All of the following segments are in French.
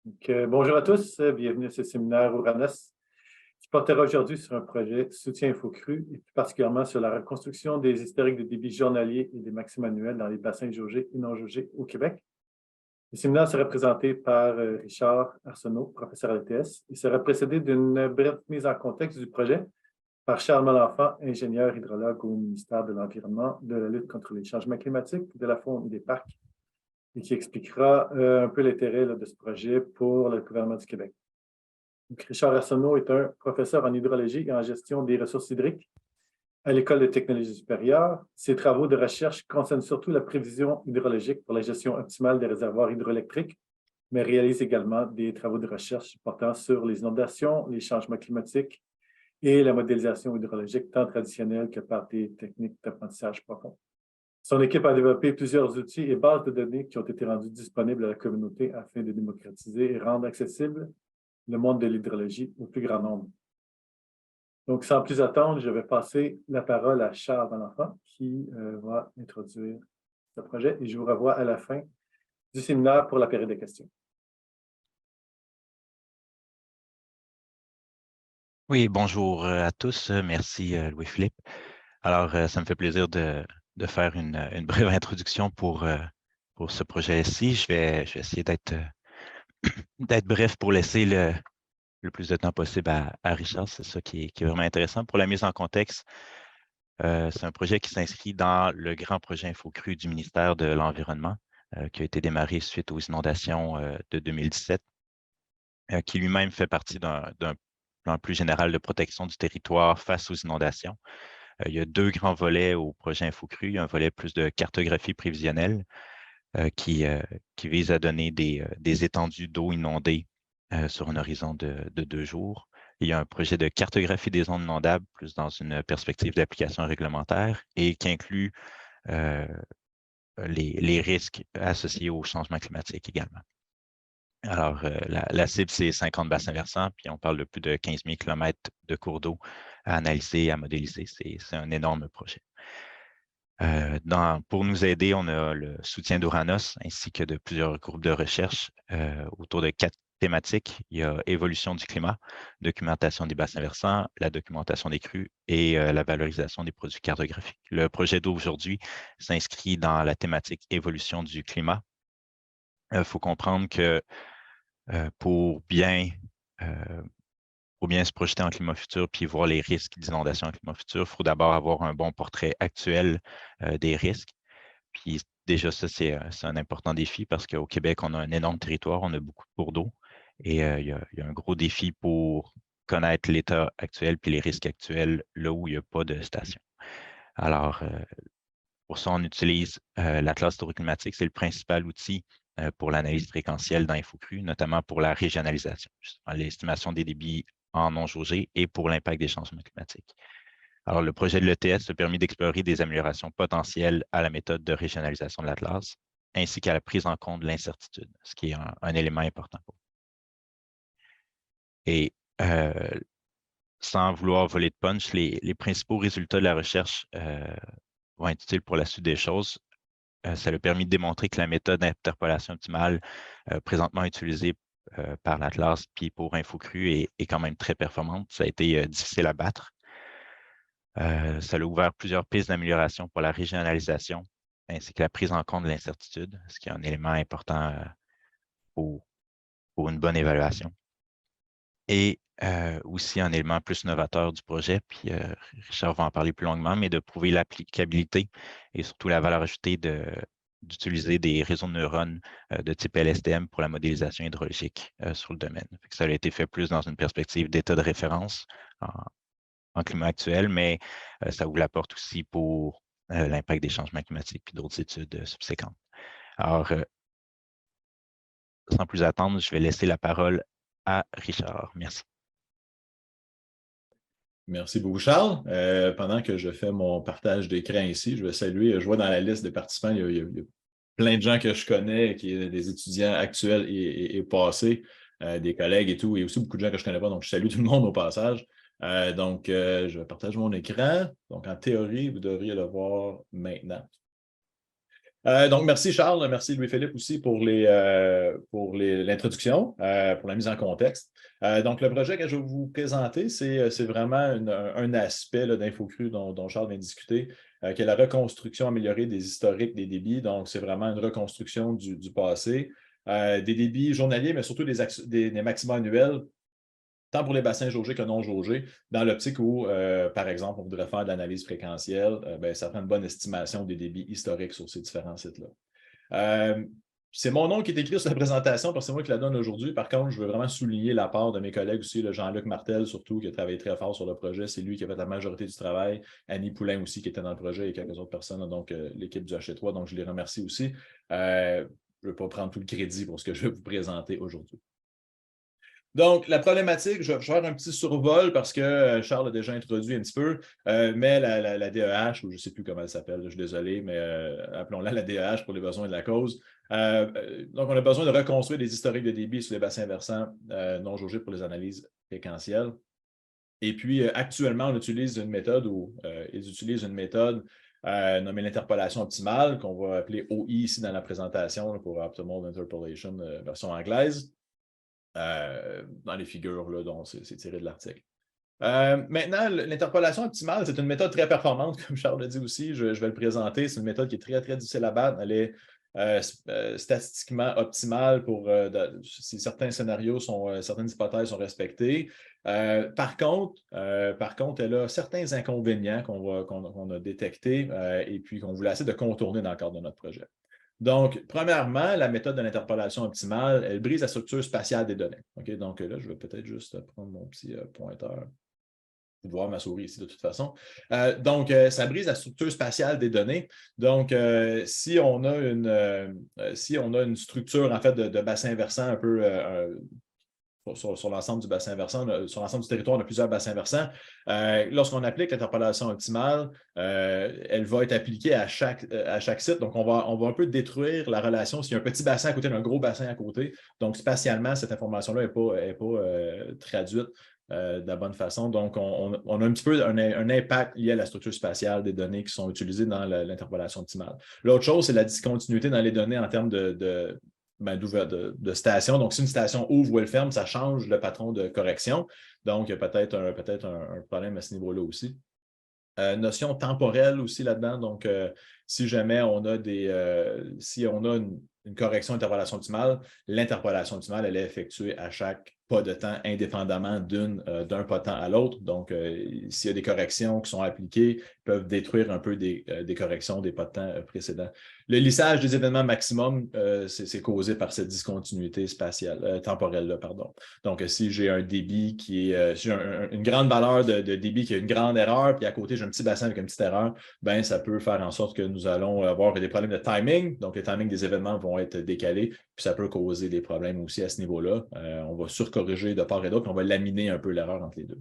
Bonjour à tous, bienvenue à ce séminaire Ouranos qui portera aujourd'hui sur un projet soutien InfoCru et plus particulièrement sur la reconstruction des historiques de débit journalier et des maximes annuels dans les bassins jaugés et non jaugés au Québec. Le séminaire sera présenté par Richard Arsenault, professeur à l'ETS, et sera précédé d'une brève mise en contexte du projet par Charles Malenfant, ingénieur hydrologue au ministère de l'Environnement, de la lutte contre les changements climatiques, de la faune et des parcs, et qui expliquera un peu l'intérêt de ce projet pour le gouvernement du Québec. Donc, Richard Arsenault est un professeur en hydrologie et en gestion des ressources hydriques à l'École de technologie supérieure. Ses travaux de recherche concernent surtout la prévision hydrologique pour la gestion optimale des réservoirs hydroélectriques, mais réalise également des travaux de recherche portant sur les inondations, les changements climatiques et la modélisation hydrologique tant traditionnelle que par des techniques d'apprentissage profond. Son équipe a développé plusieurs outils et bases de données qui ont été rendus disponibles à la communauté afin de démocratiser et rendre accessible le monde de l'hydrologie au plus grand nombre. Donc, sans plus attendre, je vais passer la parole à Charles Malenfant qui va introduire ce projet et je vous revois à la fin du séminaire pour la période de questions. Oui, bonjour à tous. Merci, Louis-Philippe. Alors, ça me fait plaisir de faire une brève introduction pour ce projet-ci. Je vais essayer d'être bref pour laisser le plus de temps possible à Richard. C'est ça qui est vraiment intéressant. Pour la mise en contexte, c'est un projet qui s'inscrit dans le grand projet InfoCru du ministère de l'Environnement qui a été démarré suite aux inondations de 2017, qui lui-même fait partie d'un plan plus général de protection du territoire face aux inondations. Il y a deux grands volets au projet InfoCru. Il y a un volet plus de cartographie prévisionnelle qui vise à donner des étendues d'eau inondées sur un horizon de 2 jours. Il y a un projet de cartographie des zones inondables, plus dans une perspective d'application réglementaire et qui inclut les risques associés au changement climatique également. Alors, la cible, c'est 50 bassins versants, puis on parle de plus de 15 000 km de cours d'eau à analyser, à modéliser. C'est un énorme projet. Pour nous aider, on a le soutien d'Ouranos ainsi que de plusieurs groupes de recherche autour de 4 thématiques. Il y a évolution du climat, documentation des bassins versants, la documentation des crues et la valorisation des produits cartographiques. Le projet d'aujourd'hui s'inscrit dans la thématique évolution du climat. Il faut comprendre que pour bien se projeter en climat futur puis voir les risques d'inondation en climat futur, il faut d'abord avoir un bon portrait actuel des risques. Puis déjà, ça, c'est un important défi parce qu'au Québec, on a un énorme territoire, on a beaucoup de cours d'eau et il y a un gros défi pour connaître l'état actuel puis les risques actuels là où il n'y a pas de station. Alors, pour ça, on utilise l'Atlas hydroclimatique, c'est le principal outil pour l'analyse fréquentielle dans InfoCru, notamment pour la régionalisation, l'estimation des débits en non jaugés et pour l'impact des changements climatiques. Alors, le projet de l'ETS a permis d'explorer des améliorations potentielles à la méthode de régionalisation de l'Atlas, ainsi qu'à la prise en compte de l'incertitude, ce qui est un élément important pour nous. Et sans vouloir voler de punch, les principaux résultats de la recherche vont être utiles pour la suite des choses. Ça a permis de démontrer que la méthode d'interpolation optimale présentement utilisée par l'Atlas puis pour InfoCru est quand même très performante. Ça a été difficile à battre. Ça a ouvert plusieurs pistes d'amélioration pour la régionalisation ainsi que la prise en compte de l'incertitude, ce qui est un élément important pour une bonne évaluation. Et aussi un élément plus novateur du projet, puis Richard va en parler plus longuement, mais de prouver l'applicabilité et surtout la valeur ajoutée d'utiliser des réseaux de neurones de type LSTM pour la modélisation hydrologique sur le domaine. Ça a été fait plus dans une perspective d'état de référence en climat actuel, mais ça ouvre la porte aussi pour l'impact des changements climatiques puis d'autres études subséquentes. Alors, sans plus attendre, je vais laisser la parole à Richard. Merci. Merci beaucoup, Charles. Pendant que je fais mon partage d'écran ici, je vais saluer, je vois dans la liste des participants, il y a plein de gens que je connais, qui sont des étudiants actuels et passés, des collègues et tout, et aussi beaucoup de gens que je ne connais pas, donc je salue tout le monde au passage. Je vais partager mon écran. Donc, en théorie, vous devriez le voir maintenant. Donc, merci Charles, merci Louis-Philippe aussi pour l'introduction, pour la mise en contexte. Donc, le projet que je vais vous présenter, c'est vraiment un aspect d'InfoCru dont Charles vient de discuter, qui est la reconstruction améliorée des historiques des débits. Donc, c'est vraiment une reconstruction du passé, des débits journaliers, mais surtout des maxima annuels, tant pour les bassins jaugés que non jaugés, dans l'optique où, par exemple, on voudrait faire de l'analyse fréquentielle, ça prend une bonne estimation des débits historiques sur ces différents sites-là. C'est mon nom qui est écrit sur la présentation parce que c'est moi qui la donne aujourd'hui. Par contre, je veux vraiment souligner l'apport de mes collègues aussi, le Jean-Luc Martel surtout, qui a travaillé très fort sur le projet. C'est lui qui a fait la majorité du travail. Annie Poulain aussi, qui était dans le projet, et quelques autres personnes, donc l'équipe du HC3. Donc, je les remercie aussi. Je ne veux pas prendre tout le crédit pour ce que je vais vous présenter aujourd'hui. Donc, la problématique, je vais faire un petit survol parce que Charles a déjà introduit un petit peu, mais la DEH, ou je ne sais plus comment elle s'appelle, je suis désolé, mais appelons-la la DEH pour les besoins de la cause. Donc, on a besoin de reconstruire des historiques de débit sur les bassins versants non jaugés pour les analyses fréquentielles. Et puis, actuellement, on utilise une méthode ils utilisent une méthode nommée l'interpolation optimale, qu'on va appeler OI ici dans la présentation pour Optimal Interpolation version anglaise. Dans les figures, là, dont c'est tiré de l'article. Maintenant, l'interpolation optimale, c'est une méthode très performante, comme Charles l'a dit aussi, je vais le présenter. C'est une méthode qui est très, très difficile à battre. Elle est statistiquement optimale pour si certains scénarios certaines hypothèses sont respectées. Par contre, elle a certains inconvénients qu'on a détectés et puis qu'on voulait essayer de contourner dans le cadre de notre projet. Donc, premièrement, la méthode de l'interpolation optimale, elle brise la structure spatiale des données. Okay? Donc là, je vais peut-être juste prendre mon petit pointeur pour voir ma souris ici de toute façon. Donc, ça brise la structure spatiale des données. Donc, si on a une structure en fait de bassin versant un peu sur l'ensemble du bassin versant, sur l'ensemble du territoire, on a plusieurs bassins versants. Lorsqu'on applique l'interpolation optimale, elle va être appliquée à chaque site. Donc, on va un peu détruire la relation s'il y a un petit bassin à côté d'un gros bassin à côté. Donc, spatialement, cette information-là n'est pas traduite de la bonne façon. Donc, on a un petit peu un impact lié à la structure spatiale des données qui sont utilisées dans l'interpolation optimale. L'autre chose, c'est la discontinuité dans les données en termes de station. Donc, si une station ouvre ou elle ferme, ça change le patron de correction. Donc, il y a peut-être un problème à ce niveau-là aussi. Notion temporelle aussi là-dedans. Donc, si jamais on a une correction interpolation optimale, l'interpolation optimale, elle est effectuée à chaque pas de temps indépendamment d'un pas de temps à l'autre. Donc, s'il y a des corrections qui sont appliquées, ils peuvent détruire un peu des corrections des pas de temps précédents. Le lissage des événements maximum, c'est causé par cette discontinuité spatiale, temporelle-là, pardon. Donc, si j'ai un débit qui est, si j'ai une grande valeur de débit qui a une grande erreur, puis à côté, j'ai un petit bassin avec une petite erreur, ben ça peut faire en sorte que nous allons avoir des problèmes de timing. Donc, les timings des événements vont être décalés, puis ça peut causer des problèmes aussi à ce niveau-là. On va surcorriger de part et d'autre, puis on va laminer un peu l'erreur entre les deux.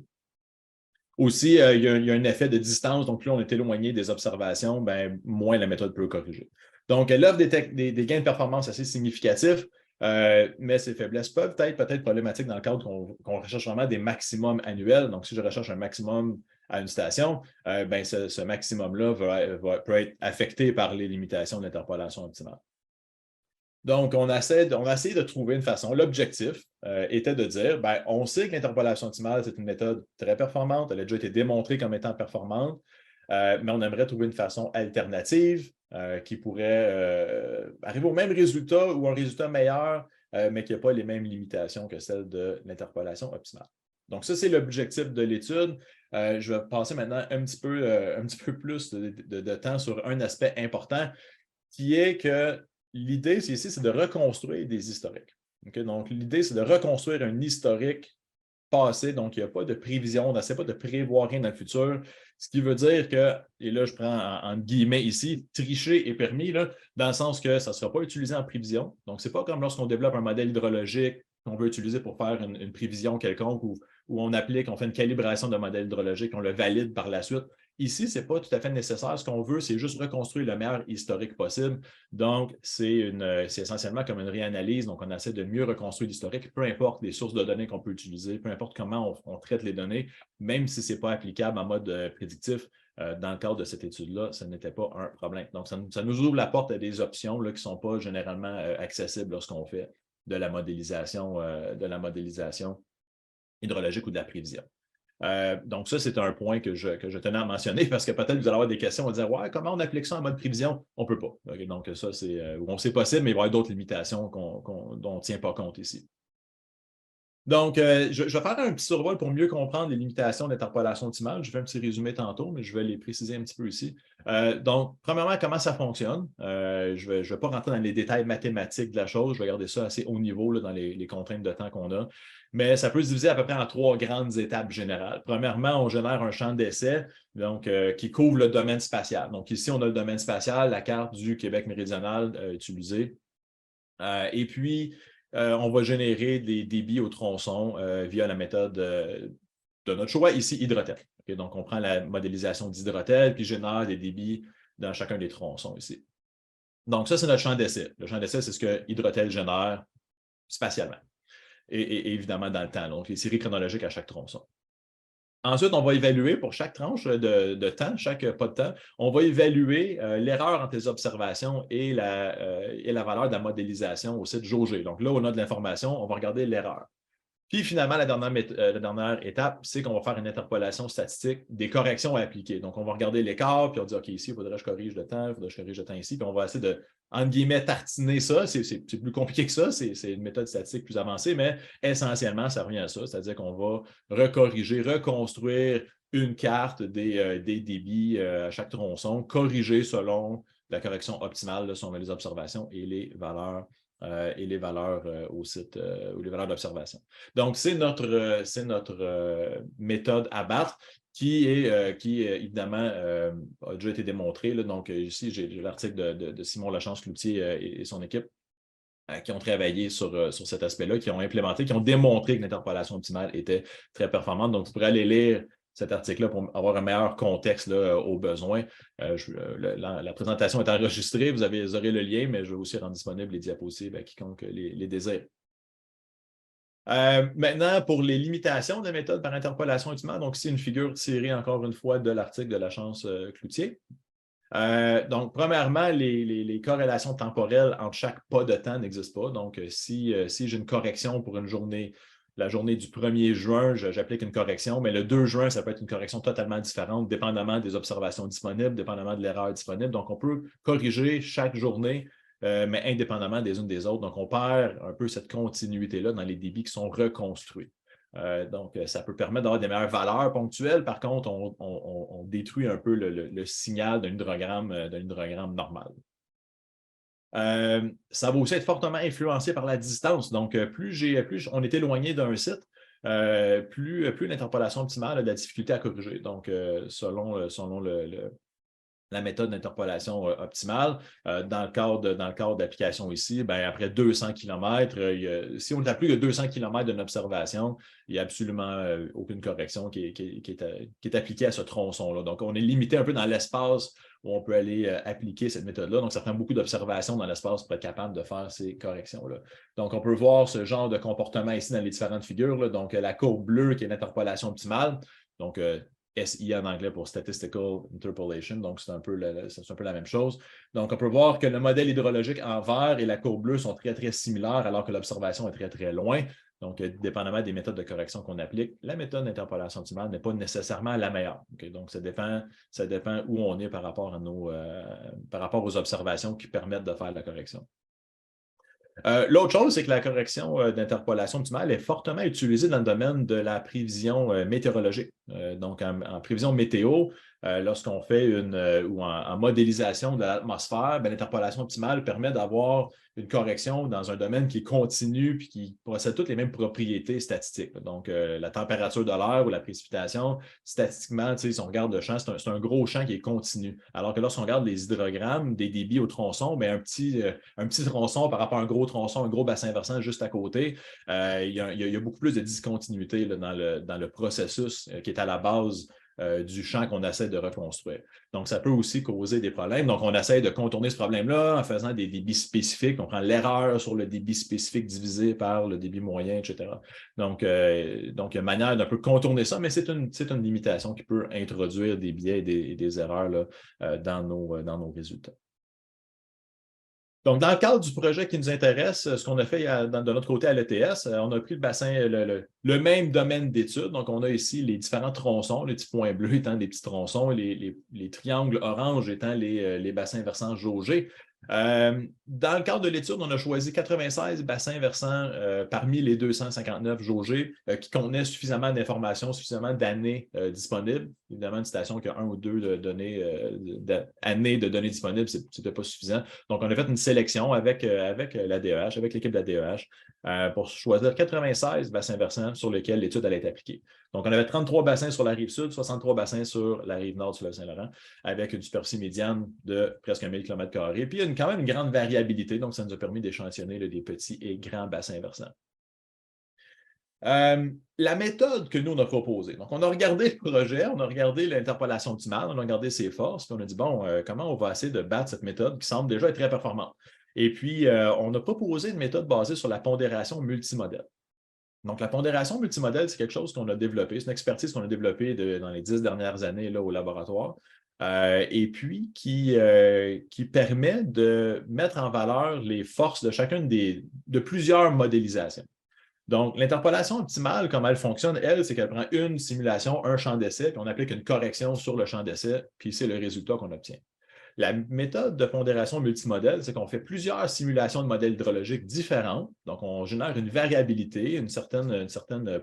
Aussi, il y a un effet de distance. Donc, plus on est éloigné des observations, ben, moins la méthode peut corriger. Donc, elle offre des gains de performance assez significatifs, mais ces faiblesses peuvent être peut-être problématiques dans le cadre qu'on recherche vraiment des maximums annuels. Donc, si je recherche un maximum à une station, ben, ce maximum-là peut être affecté par les limitations de l'interpolation optimale. Donc, on a essayé de trouver une façon. L'objectif était de dire, ben, on sait que l'interpolation optimale, c'est une méthode très performante. Elle a déjà été démontrée comme étant performante, mais on aimerait trouver une façon alternative qui pourrait arriver au même résultat ou un résultat meilleur, mais qui n'a pas les mêmes limitations que celle de l'interpolation optimale. Donc, ça, c'est l'objectif de l'étude. Je vais passer maintenant un petit peu plus de temps sur un aspect important qui est que l'idée ici, c'est de reconstruire des historiques. Okay? Donc, l'idée, c'est de reconstruire un historique passé. Donc, il n'y a pas de prévision, on n'essaie pas de prévoir rien dans le futur. Ce qui veut dire que, et là, je prends en guillemets ici, tricher est permis, là, dans le sens que ça ne sera pas utilisé en prévision. Donc, ce n'est pas comme lorsqu'on développe un modèle hydrologique qu'on veut utiliser pour faire une prévision quelconque où on fait une calibration de modèle hydrologique, on le valide par la suite. Ici, ce n'est pas tout à fait nécessaire. Ce qu'on veut, c'est juste reconstruire le meilleur historique possible. Donc, c'est essentiellement comme une réanalyse. Donc, on essaie de mieux reconstruire l'historique, peu importe les sources de données qu'on peut utiliser, peu importe comment on traite les données, même si ce n'est pas applicable en mode prédictif. Dans le cadre de cette étude-là, ce n'était pas un problème. Donc, ça nous ouvre la porte à des options là, qui ne sont pas généralement accessibles lorsqu'on fait de la modélisation hydrologique ou de la prévision. Donc, ça, c'est un point que je tenais à mentionner parce que peut-être vous allez avoir des questions, on va dire ouais, comment on applique ça en mode prévision? On ne peut pas. Okay, donc, ça, c'est possible, mais il va y avoir d'autres limitations dont on ne tient pas compte ici. Donc, je vais faire un petit survol pour mieux comprendre les limitations d'interpolation optimale. Je fais un petit résumé tantôt, mais je vais les préciser un petit peu ici. Donc, premièrement, comment ça fonctionne? Je ne vais pas rentrer dans les détails mathématiques de la chose. Je vais garder ça assez haut niveau là, dans les contraintes de temps qu'on a. Mais ça peut se diviser à peu près en 3 grandes étapes générales. Premièrement, on génère un champ d'essai donc, qui couvre le domaine spatial. Donc, ici, on a le domaine spatial, la carte du Québec méridional utilisée. Et puis, on va générer des débits au tronçon via la méthode de notre choix, ici, Hydrotel. Okay, donc, on prend la modélisation d'Hydrotel puis génère des débits dans chacun des tronçons ici. Donc, ça, c'est notre champ d'essai. Le champ d'essai, c'est ce que Hydrotel génère spatialement et évidemment dans le temps, donc les séries chronologiques à chaque tronçon. Ensuite, on va évaluer pour chaque tranche de temps, chaque pas de temps, on va évaluer l'erreur entre les observations et la valeur de la modélisation au site jaugé. Donc là, on a de l'information, on va regarder l'erreur. Puis finalement, la dernière étape, c'est qu'on va faire une interpolation statistique des corrections à appliquer. Donc, on va regarder l'écart, puis on dit, OK, ici, il faudrait que je corrige le temps, il faudrait que je corrige le temps ici, puis on va essayer de, entre guillemets, tartiner ça. C'est plus compliqué que ça, c'est une méthode statistique plus avancée, mais essentiellement, ça revient à ça. C'est-à-dire qu'on va recorriger, reconstruire une carte des débits à chaque tronçon, corriger selon la correction optimale là, si on met les observations et les valeurs au site ou les valeurs d'observation. Donc, c'est notre méthode à battre qui évidemment a déjà été démontrée. Là. Donc, ici, j'ai l'article de Simon Lachance-Cloutier et son équipe qui ont travaillé sur cet aspect-là, qui ont implémenté, qui ont démontré que l'interpolation optimale était très performante. Donc, vous pourrez aller lire cet article-là pour avoir un meilleur contexte là, aux besoins. La présentation est enregistrée, vous aurez le lien, mais je vais aussi rendre disponible les diapositives à quiconque les désire. Maintenant, pour les limitations de la méthode par interpolation optimale, donc ici une figure tirée encore une fois de l'article de Lachance-Cloutier. Donc, premièrement, les corrélations temporelles entre chaque pas de temps n'existent pas. Donc, si j'ai une correction pour une journée, la journée du 1er juin, j'applique une correction, mais le 2 juin, ça peut être une correction totalement différente, dépendamment des observations disponibles, dépendamment de l'erreur disponible. Donc, on peut corriger chaque journée, mais indépendamment des unes des autres. Donc, on perd un peu cette continuité-là dans les débits qui sont reconstruits. Donc, ça peut permettre d'avoir des meilleures valeurs ponctuelles. Par contre, on détruit un peu le signal d'un hydrogramme normal. Ça va aussi être fortement influencé par la distance. Donc, plus on est éloigné d'un site, plus l'interpolation optimale a de la difficulté à corriger. Donc, selon la méthode d'interpolation optimale. Dans le cadre d'application ici, après 200 km, si on n'a plus que 200 km d'une observation, il n'y a absolument aucune correction qui est appliquée à ce tronçon-là. Donc, on est limité un peu dans l'espace où on peut aller appliquer cette méthode-là. Donc, ça prend beaucoup d'observations dans l'espace pour être capable de faire ces corrections-là. Donc, on peut voir ce genre de comportement ici dans les différentes figures. Là. Donc, la courbe bleue qui est l'interpolation optimale. Donc, SI en anglais pour Statistical Interpolation, donc c'est un peu la même chose. Donc, on peut voir que le modèle hydrologique en vert et la courbe bleue sont très, très similaires, alors que l'observation est très, très loin. Donc, dépendamment des méthodes de correction qu'on applique, la méthode d'interpolation optimale n'est pas nécessairement la meilleure. Okay? Donc, ça dépend où on est par rapport aux observations qui permettent de faire la correction. L'autre chose, c'est que la correction d'interpolation optimale est fortement utilisée dans le domaine de la prévision météorologique. Donc, en prévision météo, lorsqu'on fait ou en modélisation de l'atmosphère, l'interpolation optimale permet d'avoir une correction dans un domaine qui est continu et qui possède toutes les mêmes propriétés statistiques. Donc, la température de l'air ou la précipitation, statistiquement, si on regarde le champ, c'est un gros champ qui est continu. Alors que lorsqu'on regarde les hydrogrammes des débits au tronçon, un petit tronçon par rapport à un gros tronçon, un gros bassin versant juste à côté, il y a beaucoup plus de discontinuité là, dans le processus qui est à la base du champ qu'on essaie de reconstruire. Donc, ça peut aussi causer des problèmes. Donc, on essaie de contourner ce problème-là en faisant des débits spécifiques. On prend l'erreur sur le débit spécifique divisé par le débit moyen, etc. Donc, il y a une manière d'un peu contourner ça, mais c'est une limitation qui peut introduire des biais et des erreurs là, dans nos résultats. Donc, dans le cadre du projet qui nous intéresse, ce qu'on a fait de notre côté à l'ETS, on a pris le bassin, le même domaine d'études. Donc, on a ici les différents tronçons, les petits points bleus étant des petits tronçons, les triangles oranges étant les bassins versants jaugés. Dans le cadre de l'étude, on a choisi 96 bassins versants parmi les 259 jaugés qui contenaient suffisamment d'informations, suffisamment d'années disponibles. Évidemment, une station qui a 1 ou 2 années de données disponibles, ce n'était pas suffisant. Donc, on a fait une sélection avec l'ADEH, avec l'équipe de l'ADEH, pour choisir 96 bassins versants sur lesquels l'étude allait être appliquée. Donc, on avait 33 bassins sur la rive sud, 63 bassins sur la rive nord du fleuve Saint-Laurent, avec une superficie médiane de presque 1000 km². Puis, il y a quand même une grande variabilité, donc ça nous a permis d'échantillonner des petits et grands bassins versants. La méthode que nous, on a proposée. Donc, on a regardé le projet, on a regardé l'interpolation optimale, on a regardé ses forces, puis on a dit, bon, comment on va essayer de battre cette méthode qui semble déjà être très performante? Et puis, on a proposé une méthode basée sur la pondération multimodèle. Donc, la pondération multimodèle, c'est quelque chose qu'on a développé, c'est une expertise qu'on a développée dans les 10 dernières années là, au laboratoire, et puis qui permet de mettre en valeur les forces de chacune de plusieurs modélisations. Donc, l'interpolation optimale, comme elle fonctionne, elle, c'est qu'elle prend une simulation, un champ d'essai, puis on applique une correction sur le champ d'essai, puis c'est le résultat qu'on obtient. La méthode de pondération multimodèle, c'est qu'on fait plusieurs simulations de modèles hydrologiques différentes. Donc, on génère une variabilité, une certaine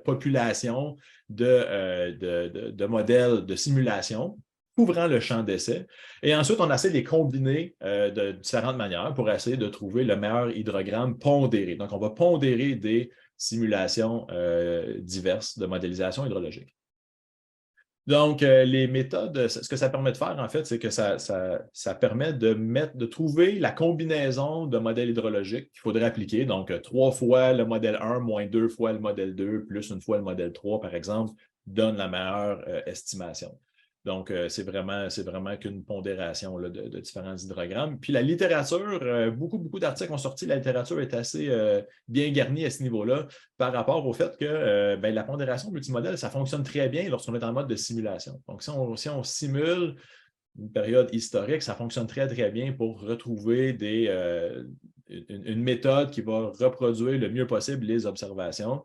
population de modèles de simulation couvrant le champ d'essai. Et ensuite, on essaie de les combiner de différentes manières pour essayer de trouver le meilleur hydrogramme pondéré. Donc, on va pondérer des simulations diverses de modélisation hydrologique. Donc, les méthodes, ce que ça permet de faire, en fait, c'est que ça permet de trouver la combinaison de modèles hydrologiques qu'il faudrait appliquer. Donc, 3 fois le modèle 1, moins 2 fois le modèle 2, plus 1 fois le modèle 3, par exemple, donne la meilleure estimation. Donc, c'est vraiment qu'une pondération là, de différents hydrogrammes. Puis la littérature, beaucoup d'articles ont sorti. La littérature est assez bien garnie à ce niveau-là par rapport au fait que la pondération multimodèle, ça fonctionne très bien lorsqu'on est en mode de simulation. Donc, si on simule une période historique, ça fonctionne très, très bien pour retrouver une méthode qui va reproduire le mieux possible les observations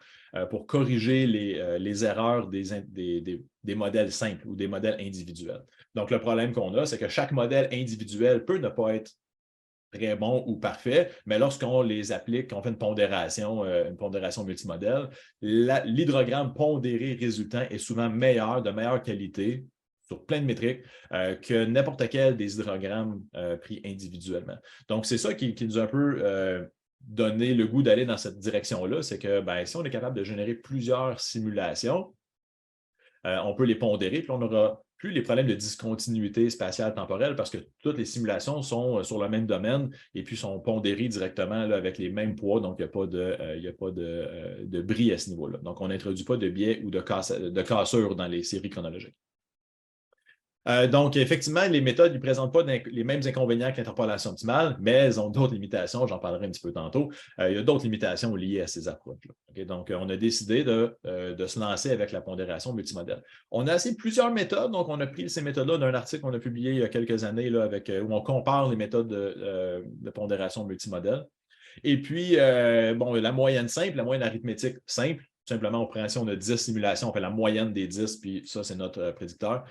pour corriger les erreurs des modèles simples ou des modèles individuels. Donc, le problème qu'on a, c'est que chaque modèle individuel peut ne pas être très bon ou parfait, mais lorsqu'on les applique, qu'on fait une pondération multimodèle, l'hydrogramme pondéré résultant est souvent meilleur, de meilleure qualité, sur plein de métriques, que n'importe quel des hydrogrammes pris individuellement. Donc, c'est ça qui nous a un peu donné le goût d'aller dans cette direction-là, c'est que si on est capable de générer plusieurs simulations, on peut les pondérer, puis on n'aura plus les problèmes de discontinuité spatiale temporelle parce que toutes les simulations sont sur le même domaine et puis sont pondérées directement là, avec les mêmes poids, donc il n'y a pas de bris à ce niveau-là. Donc, on n'introduit pas de biais ou de cassure dans les séries chronologiques. Donc, effectivement, les méthodes ne présentent pas les mêmes inconvénients que l'interpolation optimale, mais elles ont d'autres limitations, j'en parlerai un petit peu tantôt. Il y a d'autres limitations liées à ces approches-là. Okay? Donc, on a décidé de se lancer avec la pondération multimodèle. On a essayé plusieurs méthodes, donc on a pris ces méthodes-là d'un article qu'on a publié il y a quelques années là, où on compare les méthodes de pondération multimodèle. Et puis, la moyenne simple, la moyenne arithmétique simple, tout simplement, si on a 10 simulations, on fait la moyenne des 10, puis ça, c'est notre prédicteur.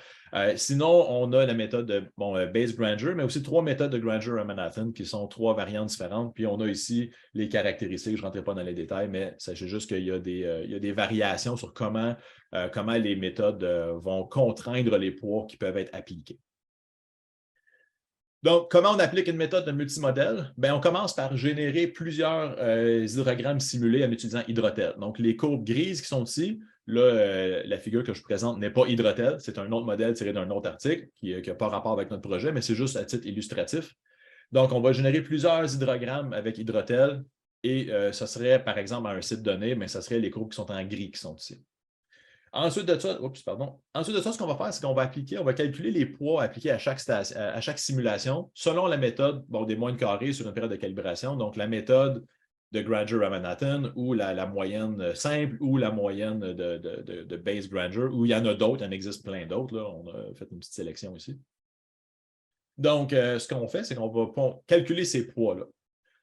Sinon, on a la méthode de Bayes-Granger, mais aussi 3 méthodes de Granger à Manhattan, qui sont 3 variantes différentes. Puis on a ici les caractéristiques, je ne rentrerai pas dans les détails, mais sachez juste qu'il y a des variations sur comment les méthodes vont contraindre les poids qui peuvent être appliqués. Donc, comment on applique une méthode de multimodèle? On commence par générer plusieurs hydrogrammes simulés en utilisant Hydrotel. Donc, les courbes grises qui sont ici, là, la figure que je vous présente n'est pas Hydrotel, c'est un autre modèle tiré d'un autre article qui n'a pas rapport avec notre projet, mais c'est juste à titre illustratif. Donc, on va générer plusieurs hydrogrammes avec Hydrotel et ce serait, par exemple, à un site donné, mais ce serait les courbes qui sont en gris qui sont ici. Ensuite de ça, ce qu'on va faire, c'est qu'on va calculer les poids appliqués à chaque simulation selon la méthode des moyennes carrées sur une période de calibration. Donc, la méthode de Granger-Ramanathan ou la moyenne simple ou la moyenne de Bayes-Granger, ou il y en a d'autres, il en existe plein d'autres. On a fait une petite sélection ici. Donc, ce qu'on fait, c'est qu'on va calculer ces poids-là.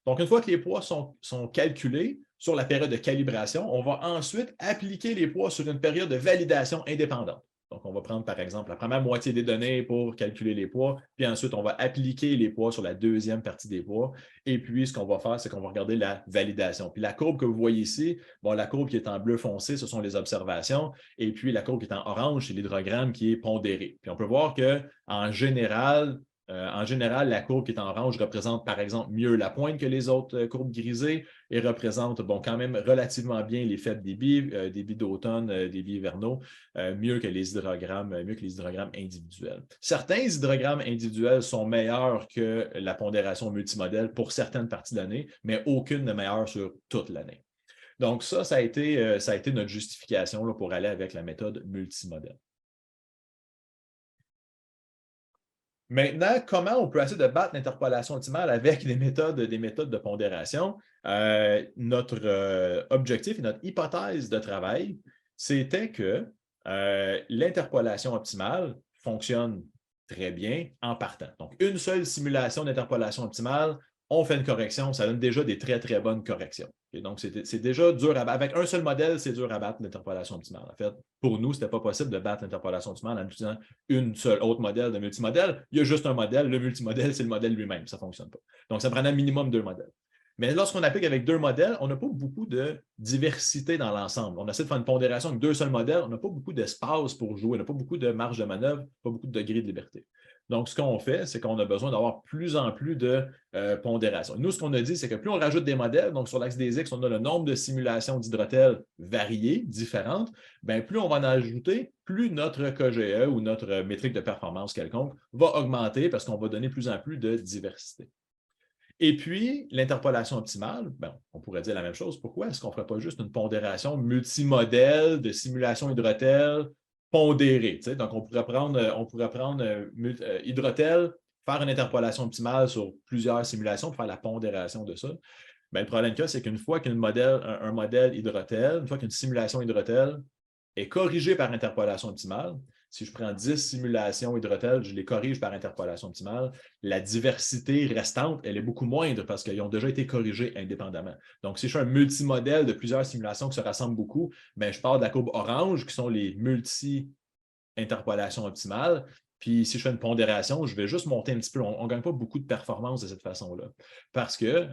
Donc, une fois que les poids sont calculés sur la période de calibration, on va ensuite appliquer les poids sur une période de validation indépendante. Donc, on va prendre, par exemple, la première moitié des données pour calculer les poids, puis ensuite, on va appliquer les poids sur la deuxième partie des poids. Et puis, ce qu'on va faire, c'est qu'on va regarder la validation. Puis, la courbe que vous voyez ici, la courbe qui est en bleu foncé, ce sont les observations. Et puis, la courbe qui est en orange, c'est l'hydrogramme qui est pondéré. Puis, on peut voir qu'en général, la courbe qui est en orange représente, par exemple, mieux la pointe que les autres courbes grisées et représente quand même relativement bien les faibles débits, débits d'automne, débits hivernaux, mieux que les hydrogrammes individuels. Certains hydrogrammes individuels sont meilleurs que la pondération multimodèle pour certaines parties de l'année, mais aucune n'est meilleure sur toute l'année. Donc, ça a été notre justification là, pour aller avec la méthode multimodèle. Maintenant, comment on peut essayer de battre l'interpolation optimale avec des méthodes de pondération? Notre objectif et notre hypothèse de travail, c'était que l'interpolation optimale fonctionne très bien en partant. Donc, une seule simulation d'interpolation optimale, on fait une correction, ça donne déjà des très, très bonnes corrections. Et donc, c'est déjà dur à battre. Avec un seul modèle, c'est dur à battre l'interpolation optimale. En fait, pour nous, ce n'était pas possible de battre l'interpolation optimale en utilisant une seule autre modèle de multimodèle. Il y a juste un modèle. Le multimodèle, c'est le modèle lui-même. Ça ne fonctionne pas. Donc, ça prend un minimum 2 modèles. Mais lorsqu'on applique avec 2 modèles, on n'a pas beaucoup de diversité dans l'ensemble. On essaie de faire une pondération avec 2 seuls modèles. On n'a pas beaucoup d'espace pour jouer. On n'a pas beaucoup de marge de manœuvre, pas beaucoup de degrés de liberté. Donc, ce qu'on fait, c'est qu'on a besoin d'avoir plus en plus de pondération. Nous, ce qu'on a dit, c'est que plus on rajoute des modèles, donc sur l'axe des X, on a le nombre de simulations d'hydrotels variées, différentes, bien, plus on va en ajouter, plus notre KGE ou notre métrique de performance quelconque va augmenter parce qu'on va donner plus en plus de diversité. Et puis, l'interpolation optimale, on pourrait dire la même chose. Pourquoi est-ce qu'on ne ferait pas juste une pondération multimodèle de simulation hydrotel pondérée? Donc, on pourrait prendre hydrotel, faire une interpolation optimale sur plusieurs simulations pour faire la pondération de ça. Le problème qu'il y a, c'est qu'une fois qu'un modèle hydrotel, une fois qu'une simulation hydrotel est corrigée par interpolation optimale, si je prends 10 simulations hydrotel, je les corrige par interpolation optimale, la diversité restante, elle est beaucoup moindre parce qu'ils ont déjà été corrigés indépendamment. Donc, si je fais un multimodèle de plusieurs simulations qui se rassemblent beaucoup, je pars de la courbe orange, qui sont les multi-interpolations optimales. Puis, si je fais une pondération, je vais juste monter un petit peu. On ne gagne pas beaucoup de performance de cette façon-là parce qu'il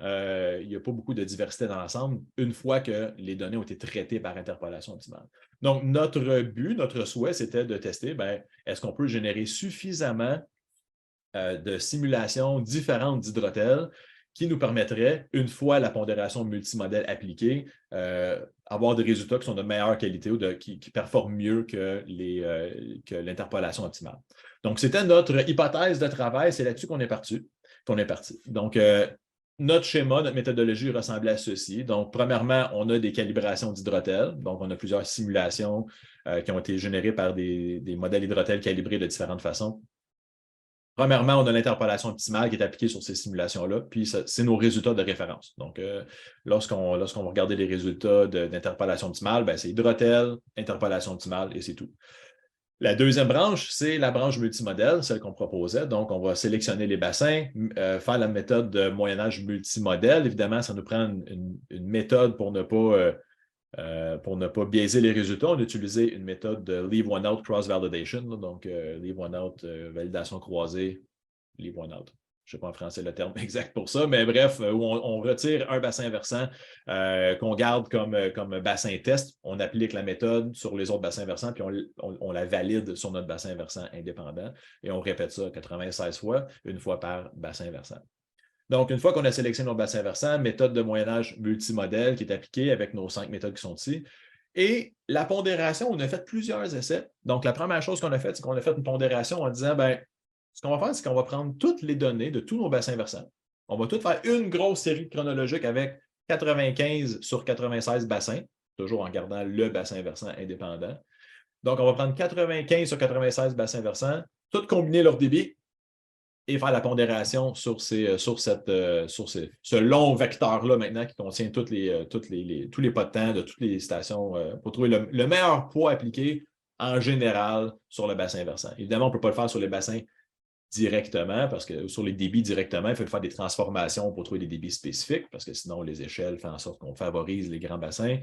n'y a pas beaucoup de diversité dans l'ensemble une fois que les données ont été traitées par interpolation optimale. Donc, notre but, notre souhait, c'était de tester, est-ce qu'on peut générer suffisamment de simulations différentes d'hydrotel qui nous permettraient, une fois la pondération multimodèle appliquée, avoir des résultats qui sont de meilleure qualité ou qui performent mieux que l'interpolation optimale. Donc, c'était notre hypothèse de travail. C'est là-dessus qu'on est parti. Donc, notre schéma, notre méthodologie ressemblait à ceci. Donc, premièrement, on a des calibrations d'hydrotel. Donc, on a plusieurs simulations qui ont été générées par des modèles hydrotel calibrés de différentes façons. Premièrement, on a l'interpolation optimale qui est appliquée sur ces simulations-là, puis c'est nos résultats de référence. Donc, lorsqu'on va regarder les résultats d'interpolation optimale, c'est hydrotel, interpolation optimale, et c'est tout. La deuxième branche, c'est la branche multimodèle, celle qu'on proposait. Donc, on va sélectionner les bassins, faire la méthode de moyennage multimodèle. Évidemment, ça nous prend une méthode pour ne pas biaiser les résultats. On a utilisé une méthode de Leave One Out Cross-Validation. Donc, Leave One Out, validation croisée, Leave One Out. Je ne sais pas en français le terme exact pour ça, mais bref, où on retire un bassin versant qu'on garde comme bassin test. On applique la méthode sur les autres bassins versants, puis on la valide sur notre bassin versant indépendant. Et on répète ça 96 fois, une fois par bassin versant. Donc, une fois qu'on a sélectionné nos bassins versants, méthode de moyennage multimodèle qui est appliquée avec nos 5 méthodes qui sont ici. Et la pondération, on a fait plusieurs essais. Donc, la première chose qu'on a faite, c'est qu'on a fait une pondération en disant, ce qu'on va faire, c'est qu'on va prendre toutes les données de tous nos bassins versants. On va tout faire une grosse série chronologique avec 95 sur 96 bassins, toujours en gardant le bassin versant indépendant. Donc, on va prendre 95 sur 96 bassins versants, tout combiner leur débit et faire la pondération sur ce long vecteur-là maintenant qui contient tous les potents de toutes les stations pour trouver le meilleur poids appliqué en général sur le bassin versant. Évidemment, on ne peut pas le faire sur les bassins directement, parce que sur les débits directement, il faut faire des transformations pour trouver des débits spécifiques, parce que sinon, les échelles font en sorte qu'on favorise les grands bassins.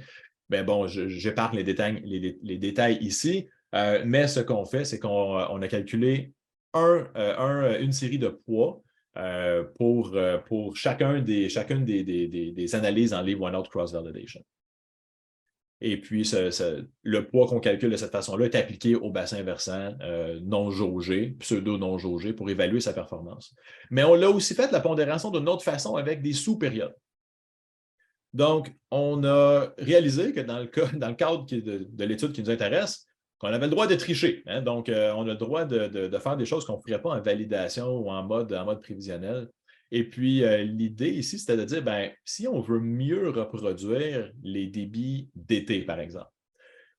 Mais bon, j'épargne les détails ici, mais ce qu'on fait, c'est qu'on a calculé une série de poids pour chacune des analyses en Leave One Out Cross-Validation. Et puis, le poids qu'on calcule de cette façon-là est appliqué au bassin versant non jaugé, pseudo-non jaugé, pour évaluer sa performance. Mais on l'a aussi fait la pondération d'une autre façon avec des sous-périodes. Donc, on a réalisé que dans le cadre de l'étude qui nous intéresse, qu'on avait le droit de tricher. Hein? Donc, on a le droit de faire des choses qu'on ne ferait pas en validation ou en mode prévisionnel. Et puis, l'idée ici, c'était de dire, ben, si on veut mieux reproduire les débits d'été, par exemple,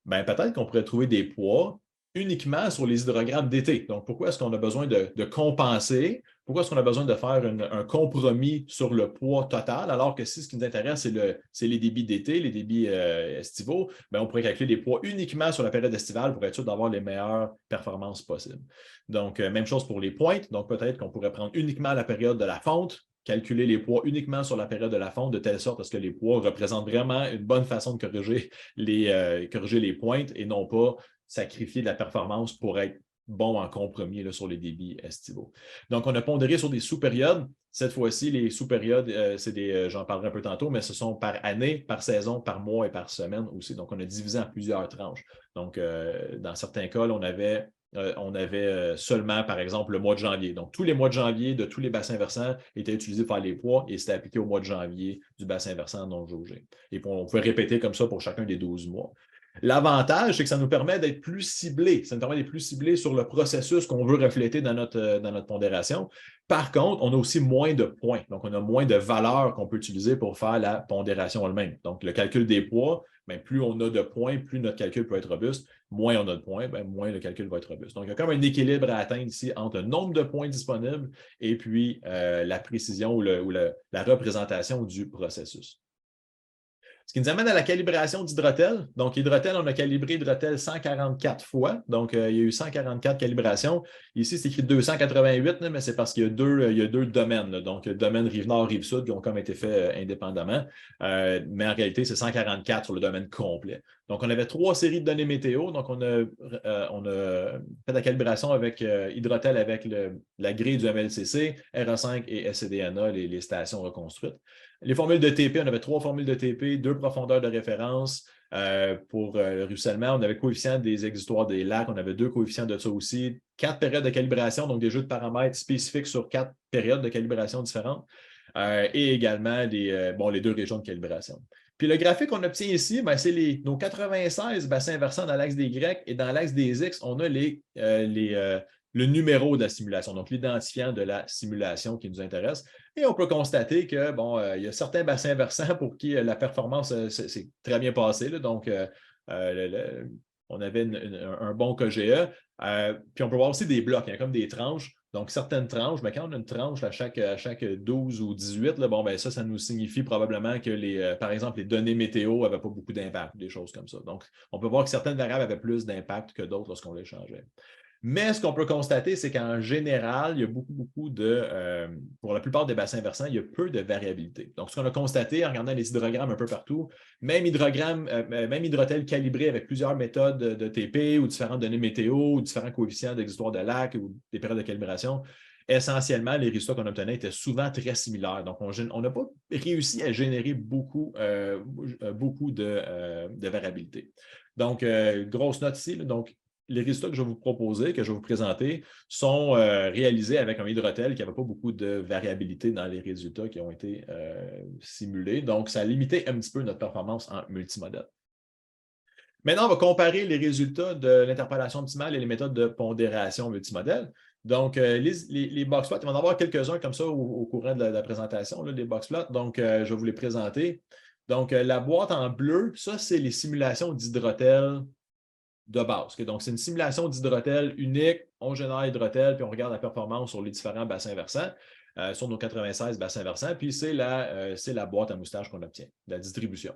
ben, peut-être qu'on pourrait trouver des poids uniquement sur les hydrogrammes d'été. Donc, pourquoi est-ce qu'on a besoin de compenser? Pourquoi est-ce qu'on a besoin de faire un compromis sur le poids total, alors que si ce qui nous intéresse, c'est les débits d'été, les débits estivaux, bien, on pourrait calculer des poids uniquement sur la période estivale pour être sûr d'avoir les meilleures performances possibles. Donc, même chose pour les pointes. Donc, peut-être qu'on pourrait prendre uniquement la période de la fonte, calculer les poids uniquement sur la période de la fonte, de telle sorte à ce que les poids représentent vraiment une bonne façon de corriger les pointes et non pas sacrifier de la performance pour être bon en compromis là, sur les débits estivaux. Donc, on a pondéré sur des sous-périodes. Cette fois-ci, les sous-périodes, j'en parlerai un peu tantôt, mais ce sont par année, par saison, par mois et par semaine aussi. Donc, on a divisé en plusieurs tranches. Donc, dans certains cas, on avait seulement, par exemple, le mois de janvier. Donc, tous les mois de janvier de tous les bassins versants étaient utilisés pour faire les poids et c'était appliqué au mois de janvier du bassin versant non jaugé. Et puis, on pouvait répéter comme ça pour chacun des 12 mois. L'avantage, c'est que ça nous permet d'être plus ciblés. Ça nous permet d'être plus ciblés sur le processus qu'on veut refléter dans notre pondération. Par contre, on a aussi moins de points. Donc, on a moins de valeurs qu'on peut utiliser pour faire la pondération elle-même. Donc, le calcul des poids, bien, plus on a de points, plus notre calcul peut être robuste. Moins on a de points, bien, moins le calcul va être robuste. Donc, il y a comme un équilibre à atteindre ici entre le nombre de points disponibles et puis la précision ou la représentation du processus. Ce qui nous amène à la calibration d'Hydrotel. Donc, Hydrotel, on a calibré Hydrotel 144 fois. Donc, il y a eu 144 calibrations. Ici, c'est écrit 288, mais c'est parce qu'il y a deux domaines. Là. Donc, le domaine Rive-Nord, Rive-Sud qui ont comme été faits indépendamment. Mais en réalité, c'est 144 sur le domaine complet. Donc, on avait 3 séries de données météo. Donc, on a fait la calibration avec Hydrotel avec la grille du MLCC, RA5 et SCDNA, les stations reconstruites. Les formules de TP, on avait 3 formules de TP, 2 profondeurs de référence. Pour le ruissellement, on avait coefficient des exutoires des lacs, on avait 2 coefficients de ça aussi, 4 périodes de calibration, donc des jeux de paramètres spécifiques sur 4 périodes de calibration différentes, et également les 2 régions de calibration. Puis le graphique qu'on obtient ici, ben, c'est nos 96 bassins versants dans l'axe des Y et dans l'axe des X, on a le numéro de la simulation, donc l'identifiant de la simulation qui nous intéresse. Et on peut constater que, il y a certains bassins versants pour qui la performance s'est très bien passée. Là, donc, on avait un bon KGE. Puis on peut voir aussi des blocs, il y a comme des tranches. Donc, certaines tranches, mais quand on a une tranche à chaque 12 ou 18, là, ça nous signifie probablement que, par exemple, les données météo n'avaient pas beaucoup d'impact, des choses comme ça. Donc, on peut voir que certaines variables avaient plus d'impact que d'autres lorsqu'on les changeait. Mais ce qu'on peut constater, c'est qu'en général, il y a beaucoup pour la plupart des bassins versants, il y a peu de variabilité. Donc, ce qu'on a constaté en regardant les hydrogrammes un peu partout, même Hydrotel calibré avec plusieurs méthodes de TP ou différentes données météo ou différents coefficients d'exutoire de lac ou des périodes de calibration, essentiellement, les résultats qu'on obtenait étaient souvent très similaires. Donc, on n'a pas réussi à générer beaucoup de variabilité. Donc, grosse note ici. Donc, les résultats que je vais vous proposer, que je vais vous présenter, sont réalisés avec un Hydrotel qui n'avait pas beaucoup de variabilité dans les résultats qui ont été simulés. Donc, ça a limité un petit peu notre performance en multimodèle. Maintenant, on va comparer les résultats de l'interpolation optimale et les méthodes de pondération multimodèle. Donc, les boxplots, il va y en avoir quelques-uns comme ça au courant de la présentation, là, les boxplots. Donc, je vais vous les présenter. Donc, la boîte en bleu, ça, c'est les simulations d'Hydrotel de base. Okay? Donc, c'est une simulation d'hydrotel unique. On génère l'hydrotel, puis on regarde la performance sur les différents bassins versants, sur nos 96 bassins versants, puis c'est la boîte à moustache qu'on obtient, la distribution.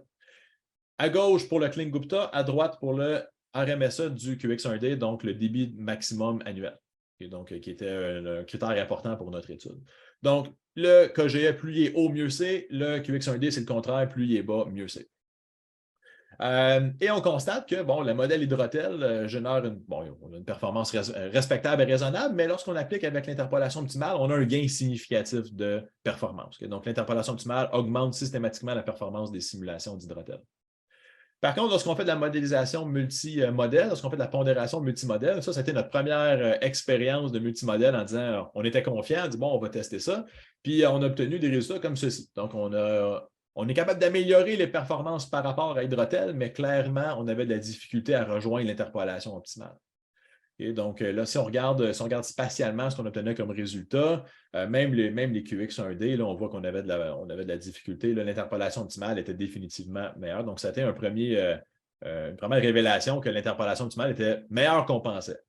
À gauche pour le Klein-Gupta, à droite pour le RMSE du QX1D, donc le débit maximum annuel, okay? Donc, qui était un critère important pour notre étude. Donc, le KGE, plus il est haut, mieux c'est. Le QX1D, c'est le contraire, plus il est bas, mieux c'est. Et on constate que bon, le modèle hydrotel génère une performance respectable et raisonnable, mais lorsqu'on applique avec l'interpolation optimale, on a un gain significatif de performance. Okay? Donc, l'interpolation optimale augmente systématiquement la performance des simulations d'hydrotel. Par contre, lorsqu'on fait de la modélisation multimodèle, lorsqu'on fait de la pondération multimodèle, ça a été notre première expérience de multimodèle en disant on était confiant, on dit bon, on va tester ça, puis on a obtenu des résultats comme ceci. Donc, on est capable d'améliorer les performances par rapport à hydrotel, mais clairement, on avait de la difficulté à rejoindre l'interpolation optimale. Et donc là, si on regarde spatialement ce qu'on obtenait comme résultat, même les QX1D, là, on voit qu'on avait de la difficulté. L'interpolation optimale était définitivement meilleure. Donc, c'était une première révélation que l'interpolation optimale était meilleure qu'on pensait.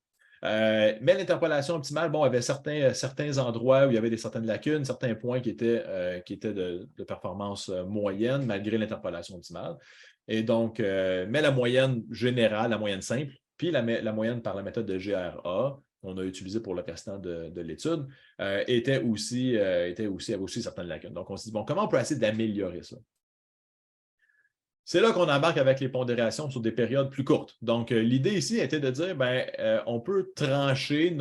Mais l'interpolation optimale, bon, avait certains endroits où il y avait certaines lacunes, certains points qui étaient de performance moyenne malgré l'interpolation optimale. Et donc, mais la moyenne générale, la moyenne simple, puis la moyenne par la méthode de GRA, qu'on a utilisée pour le restant de l'étude, avait aussi certaines lacunes. Donc, on s'est dit, bon, comment on peut essayer d'améliorer ça? C'est là qu'on embarque avec les pondérations sur des périodes plus courtes. Donc, l'idée ici était de dire, on peut trancher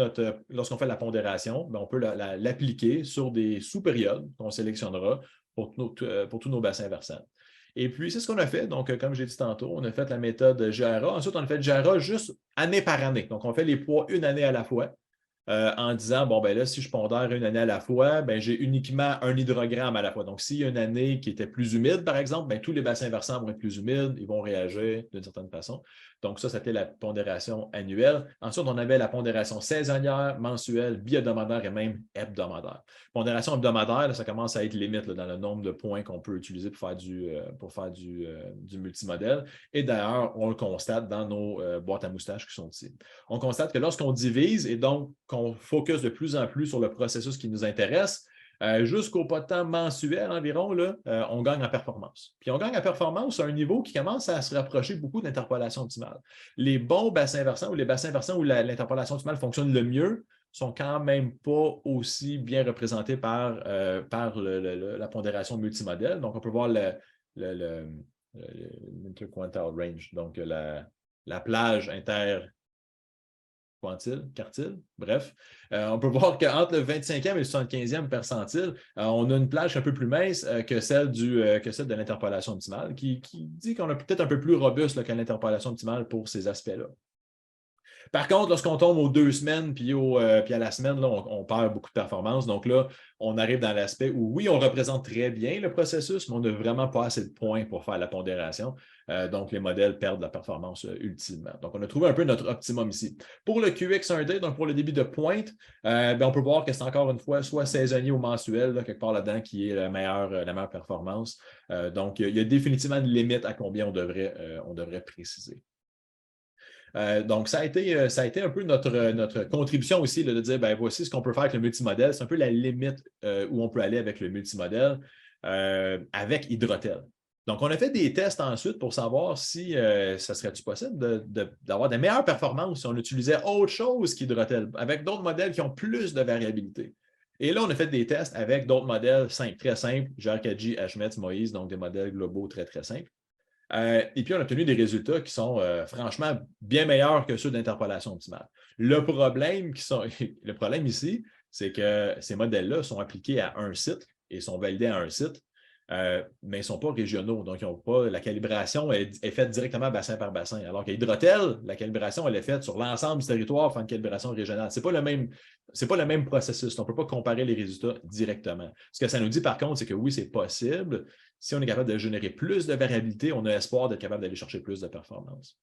lorsqu'on fait la pondération, on peut l'appliquer sur des sous-périodes qu'on sélectionnera pour tous nos bassins versants. Et puis, c'est ce qu'on a fait. Donc, comme j'ai dit tantôt, on a fait la méthode GRA. Ensuite, on a fait GRA juste année par année. Donc, on fait les poids une année à la fois. En disant, bon, ben là, si je pondère une année à la fois, j'ai uniquement un hydrogramme à la fois. Donc, s'il y a une année qui était plus humide, par exemple, tous les bassins versants vont être plus humides, ils vont réagir d'une certaine façon. Donc, ça, c'était la pondération annuelle. Ensuite, on avait la pondération saisonnière, mensuelle, bi-hebdomadaire et même hebdomadaire. Pondération hebdomadaire, là, ça commence à être limite là, dans le nombre de points qu'on peut utiliser pour faire du multimodèle. Et d'ailleurs, on le constate dans nos boîtes à moustaches qui sont ici. On constate que lorsqu'on divise et donc qu'on focus de plus en plus sur le processus qui nous intéresse, jusqu'au pas de temps mensuel environ, là, on gagne en performance. Puis on gagne en performance à un niveau qui commence à se rapprocher beaucoup de l'interpolation optimale. Les bons bassins versants ou les bassins versants où l'interpolation optimale fonctionne le mieux sont quand même pas aussi bien représentés par la pondération multimodèle. Donc, on peut voir l'interquantile range, donc la plage quartile, bref. On peut voir qu'entre le 25e et le 75e percentile, on a une plage un peu plus mince que celle de l'interpolation optimale, qui dit qu'on est peut-être un peu plus robuste là, que l'interpolation optimale pour ces aspects-là. Par contre, lorsqu'on tombe aux 2 semaines puis à la semaine, là, on perd beaucoup de performance. Donc là, on arrive dans l'aspect où, oui, on représente très bien le processus, mais on n'a vraiment pas assez de points pour faire la pondération. Donc, les modèles perdent la performance ultimement. Donc, on a trouvé un peu notre optimum ici. Pour le QX1D, donc pour le débit de pointe, on peut voir que c'est encore une fois soit saisonnier ou mensuel, là, quelque part là-dedans, qui est la meilleure performance. Donc, il y a définitivement une limite à combien on devrait préciser. Donc, ça a été un peu notre contribution aussi là, de dire, voici ce qu'on peut faire avec le multimodèle. C'est un peu la limite où on peut aller avec le multimodèle avec hydrotel. Donc, on a fait des tests ensuite pour savoir si ça serait-tu possible d'avoir des meilleures performances si on utilisait autre chose qu'hydrotel, avec d'autres modèles qui ont plus de variabilité. Et là, on a fait des tests avec d'autres modèles simples, très simples, Jarkadji, Hmetz, Moïse, donc des modèles globaux très, très simples. Et puis, on a obtenu des résultats qui sont franchement bien meilleurs que ceux d'interpolation optimale. Le problème ici, c'est que ces modèles-là sont appliqués à un site et sont validés à un site, mais ils ne sont pas régionaux. Donc, la calibration est faite directement bassin par bassin. Alors qu'à Hydrotel, la calibration, elle est faite sur l'ensemble du territoire pour faire une calibration régionale. Ce n'est pas le même processus. On ne peut pas comparer les résultats directement. Ce que ça nous dit, par contre, c'est que oui, c'est possible. Si on est capable de générer plus de variabilité, on a espoir d'être capable d'aller chercher plus de performance.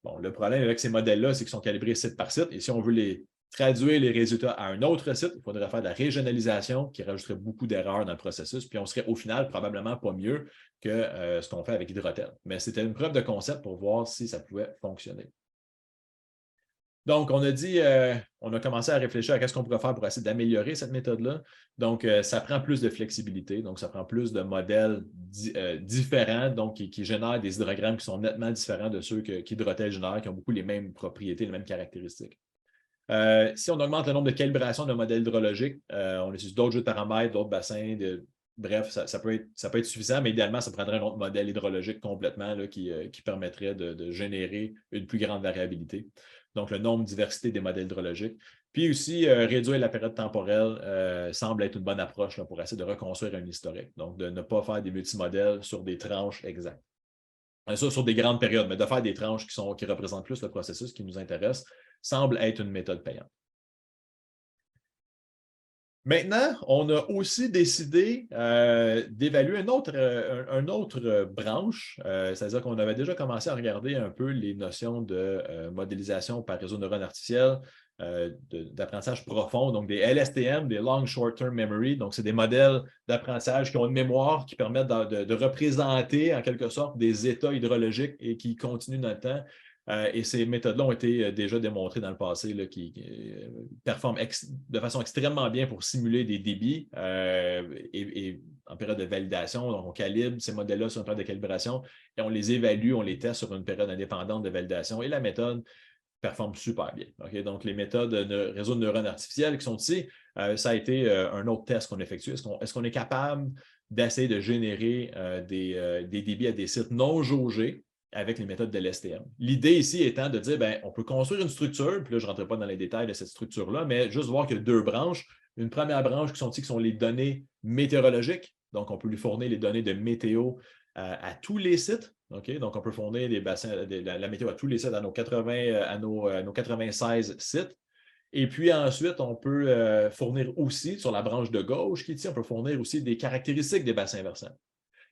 Bon, le problème avec ces modèles-là, c'est qu'ils sont calibrés site par site. Et si on veut traduire les résultats à un autre site, il faudrait faire de la régionalisation qui rajouterait beaucoup d'erreurs dans le processus. Puis on serait au final probablement pas mieux que ce qu'on fait avec Hydrotel. Mais c'était une preuve de concept pour voir si ça pouvait fonctionner. Donc, on a commencé à réfléchir à ce qu'on pourrait faire pour essayer d'améliorer cette méthode-là. Donc, ça prend plus de flexibilité, donc ça prend plus de modèles différents, donc qui génèrent des hydrogrammes qui sont nettement différents de ceux qu'Hydrotel génère, qui ont beaucoup les mêmes propriétés, les mêmes caractéristiques. Si on augmente le nombre de calibrations de modèles hydrologiques, on utilise d'autres jeux de paramètres, d'autres bassins, bref, ça peut être suffisant, mais idéalement, ça prendrait un autre modèle hydrologique complètement là, qui permettrait de générer une plus grande variabilité. Donc, le nombre, diversité des modèles hydrologiques. Puis aussi, réduire la période temporelle semble être une bonne approche là, pour essayer de reconstruire un historique. Donc, de ne pas faire des multimodèles sur des tranches exactes. Ça, sur des grandes périodes, mais de faire des tranches qui représentent plus le processus qui nous intéresse semble être une méthode payante. Maintenant, on a aussi décidé d'évaluer une autre branche, c'est-à-dire qu'on avait déjà commencé à regarder un peu les notions de modélisation par réseau de neurones artificiels, d'apprentissage profond, donc des LSTM, des Long Short-Term Memory. Donc, c'est des modèles d'apprentissage qui ont une mémoire qui permettent de représenter en quelque sorte des états hydrologiques et qui continuent dans le temps. Et ces méthodes-là ont été déjà démontrées dans le passé, là, qui performent de façon extrêmement bien pour simuler des débits et en période de validation. Donc, on calibre ces modèles-là sur une période de calibration et on les évalue, on les teste sur une période indépendante de validation. Et la méthode performe super bien. Okay? Donc, les méthodes de réseau de neurones artificiels qui sont ici, ça a été un autre test qu'on effectue. Est-ce qu'on est capable d'essayer de générer des débits à des sites non jaugés avec les méthodes de l'STM? L'idée ici étant de dire, on peut construire une structure, puis là, je ne rentrerai pas dans les détails de cette structure-là, mais juste voir qu'il y a deux branches. Une première branche qui sont les données météorologiques. Donc, on peut lui fournir les données de météo à tous les sites. Okay? Donc, on peut fournir des bassins, la météo à tous les sites, à nos 96 sites. Et puis ensuite, on peut fournir aussi, sur la branche de gauche qui est ici, on peut fournir aussi des caractéristiques des bassins versants.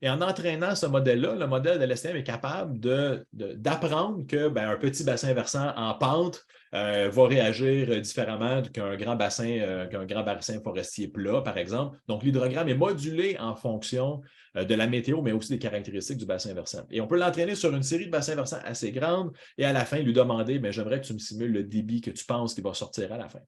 Et en entraînant ce modèle-là, le modèle de l'STM est capable d'apprendre qu'un petit bassin versant en pente va réagir différemment qu'un grand bassin forestier plat, par exemple. Donc, l'hydrogramme est modulé en fonction de la météo, mais aussi des caractéristiques du bassin versant. Et on peut l'entraîner sur une série de bassins versants assez grande et à la fin, lui demander, j'aimerais que tu me simules le débit que tu penses qu'il va sortir à la fin.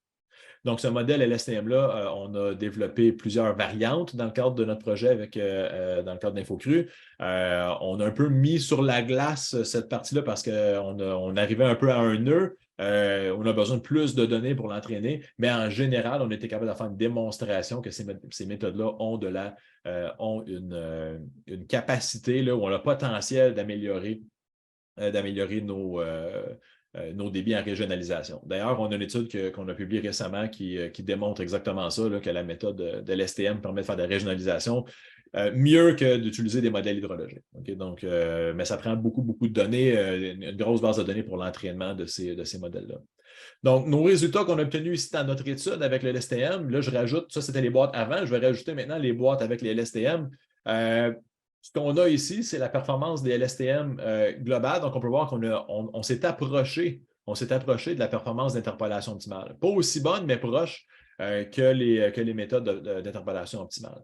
Donc, ce modèle LSTM-là, on a développé plusieurs variantes dans le cadre de notre projet dans le cadre d'InfoCru. On a un peu mis sur la glace cette partie-là parce qu'on arrivait un peu à un nœud. On a besoin de plus de données pour l'entraîner, mais en général, on était capable de faire une démonstration que ces méthodes-là ont une capacité là, ou ont le potentiel d'améliorer nos débits en régionalisation. D'ailleurs, on a une étude qu'on a publiée récemment qui démontre exactement ça, là, que la méthode de l'STM permet de faire de la régionalisation mieux que d'utiliser des modèles hydrologiques. Okay? Donc, mais ça prend beaucoup, beaucoup de données, une grosse base de données pour l'entraînement de ces modèles-là. Donc, nos résultats qu'on a obtenus ici dans notre étude avec le LSTM, là, je rajoute, ça c'était les boîtes avant, je vais rajouter maintenant les boîtes avec les LSTM. Ce qu'on a ici, c'est la performance des LSTM globale. Donc, on peut voir qu'on s'est approché de la performance d'interpolation optimale. Pas aussi bonne, mais proche que les méthodes d'interpolation optimale.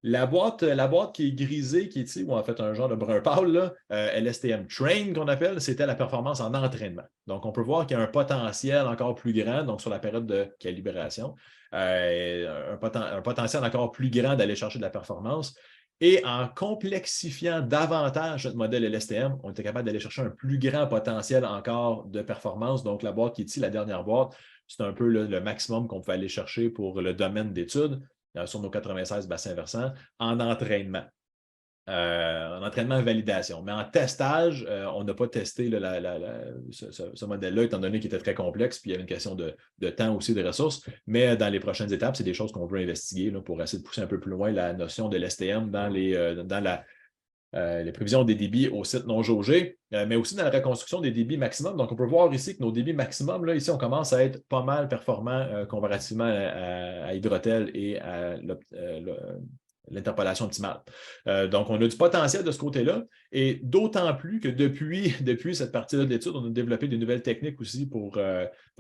La boîte qui est grisée, qui est ici, ou en fait un genre de brun pâle, LSTM Train qu'on appelle, c'était la performance en entraînement. Donc, on peut voir qu'il y a un potentiel encore plus grand, donc sur la période de calibration, un potentiel encore plus grand d'aller chercher de la performance. Et en complexifiant davantage notre modèle LSTM, on était capable d'aller chercher un plus grand potentiel encore de performance. Donc, la boîte qui est ici, la dernière boîte, c'est un peu le maximum qu'on peut aller chercher pour le domaine d'études sur nos 96 bassins versants en entraînement. En entraînement et validation. Mais en testage, on n'a pas testé ce modèle-là, étant donné qu'il était très complexe, puis il y avait une question de temps aussi, de ressources. Mais dans les prochaines étapes, c'est des choses qu'on veut investiguer là, pour essayer de pousser un peu plus loin la notion de l'STM dans les prévisions des débits aux sites non jaugés, mais aussi dans la reconstruction des débits maximum. Donc, on peut voir ici que nos débits maximum, là, ici, on commence à être pas mal performants comparativement à Hydrotel et à l'interpolation optimale. Donc, on a du potentiel de ce côté-là, et d'autant plus que depuis cette partie-là de l'étude, on a développé des nouvelles techniques aussi pour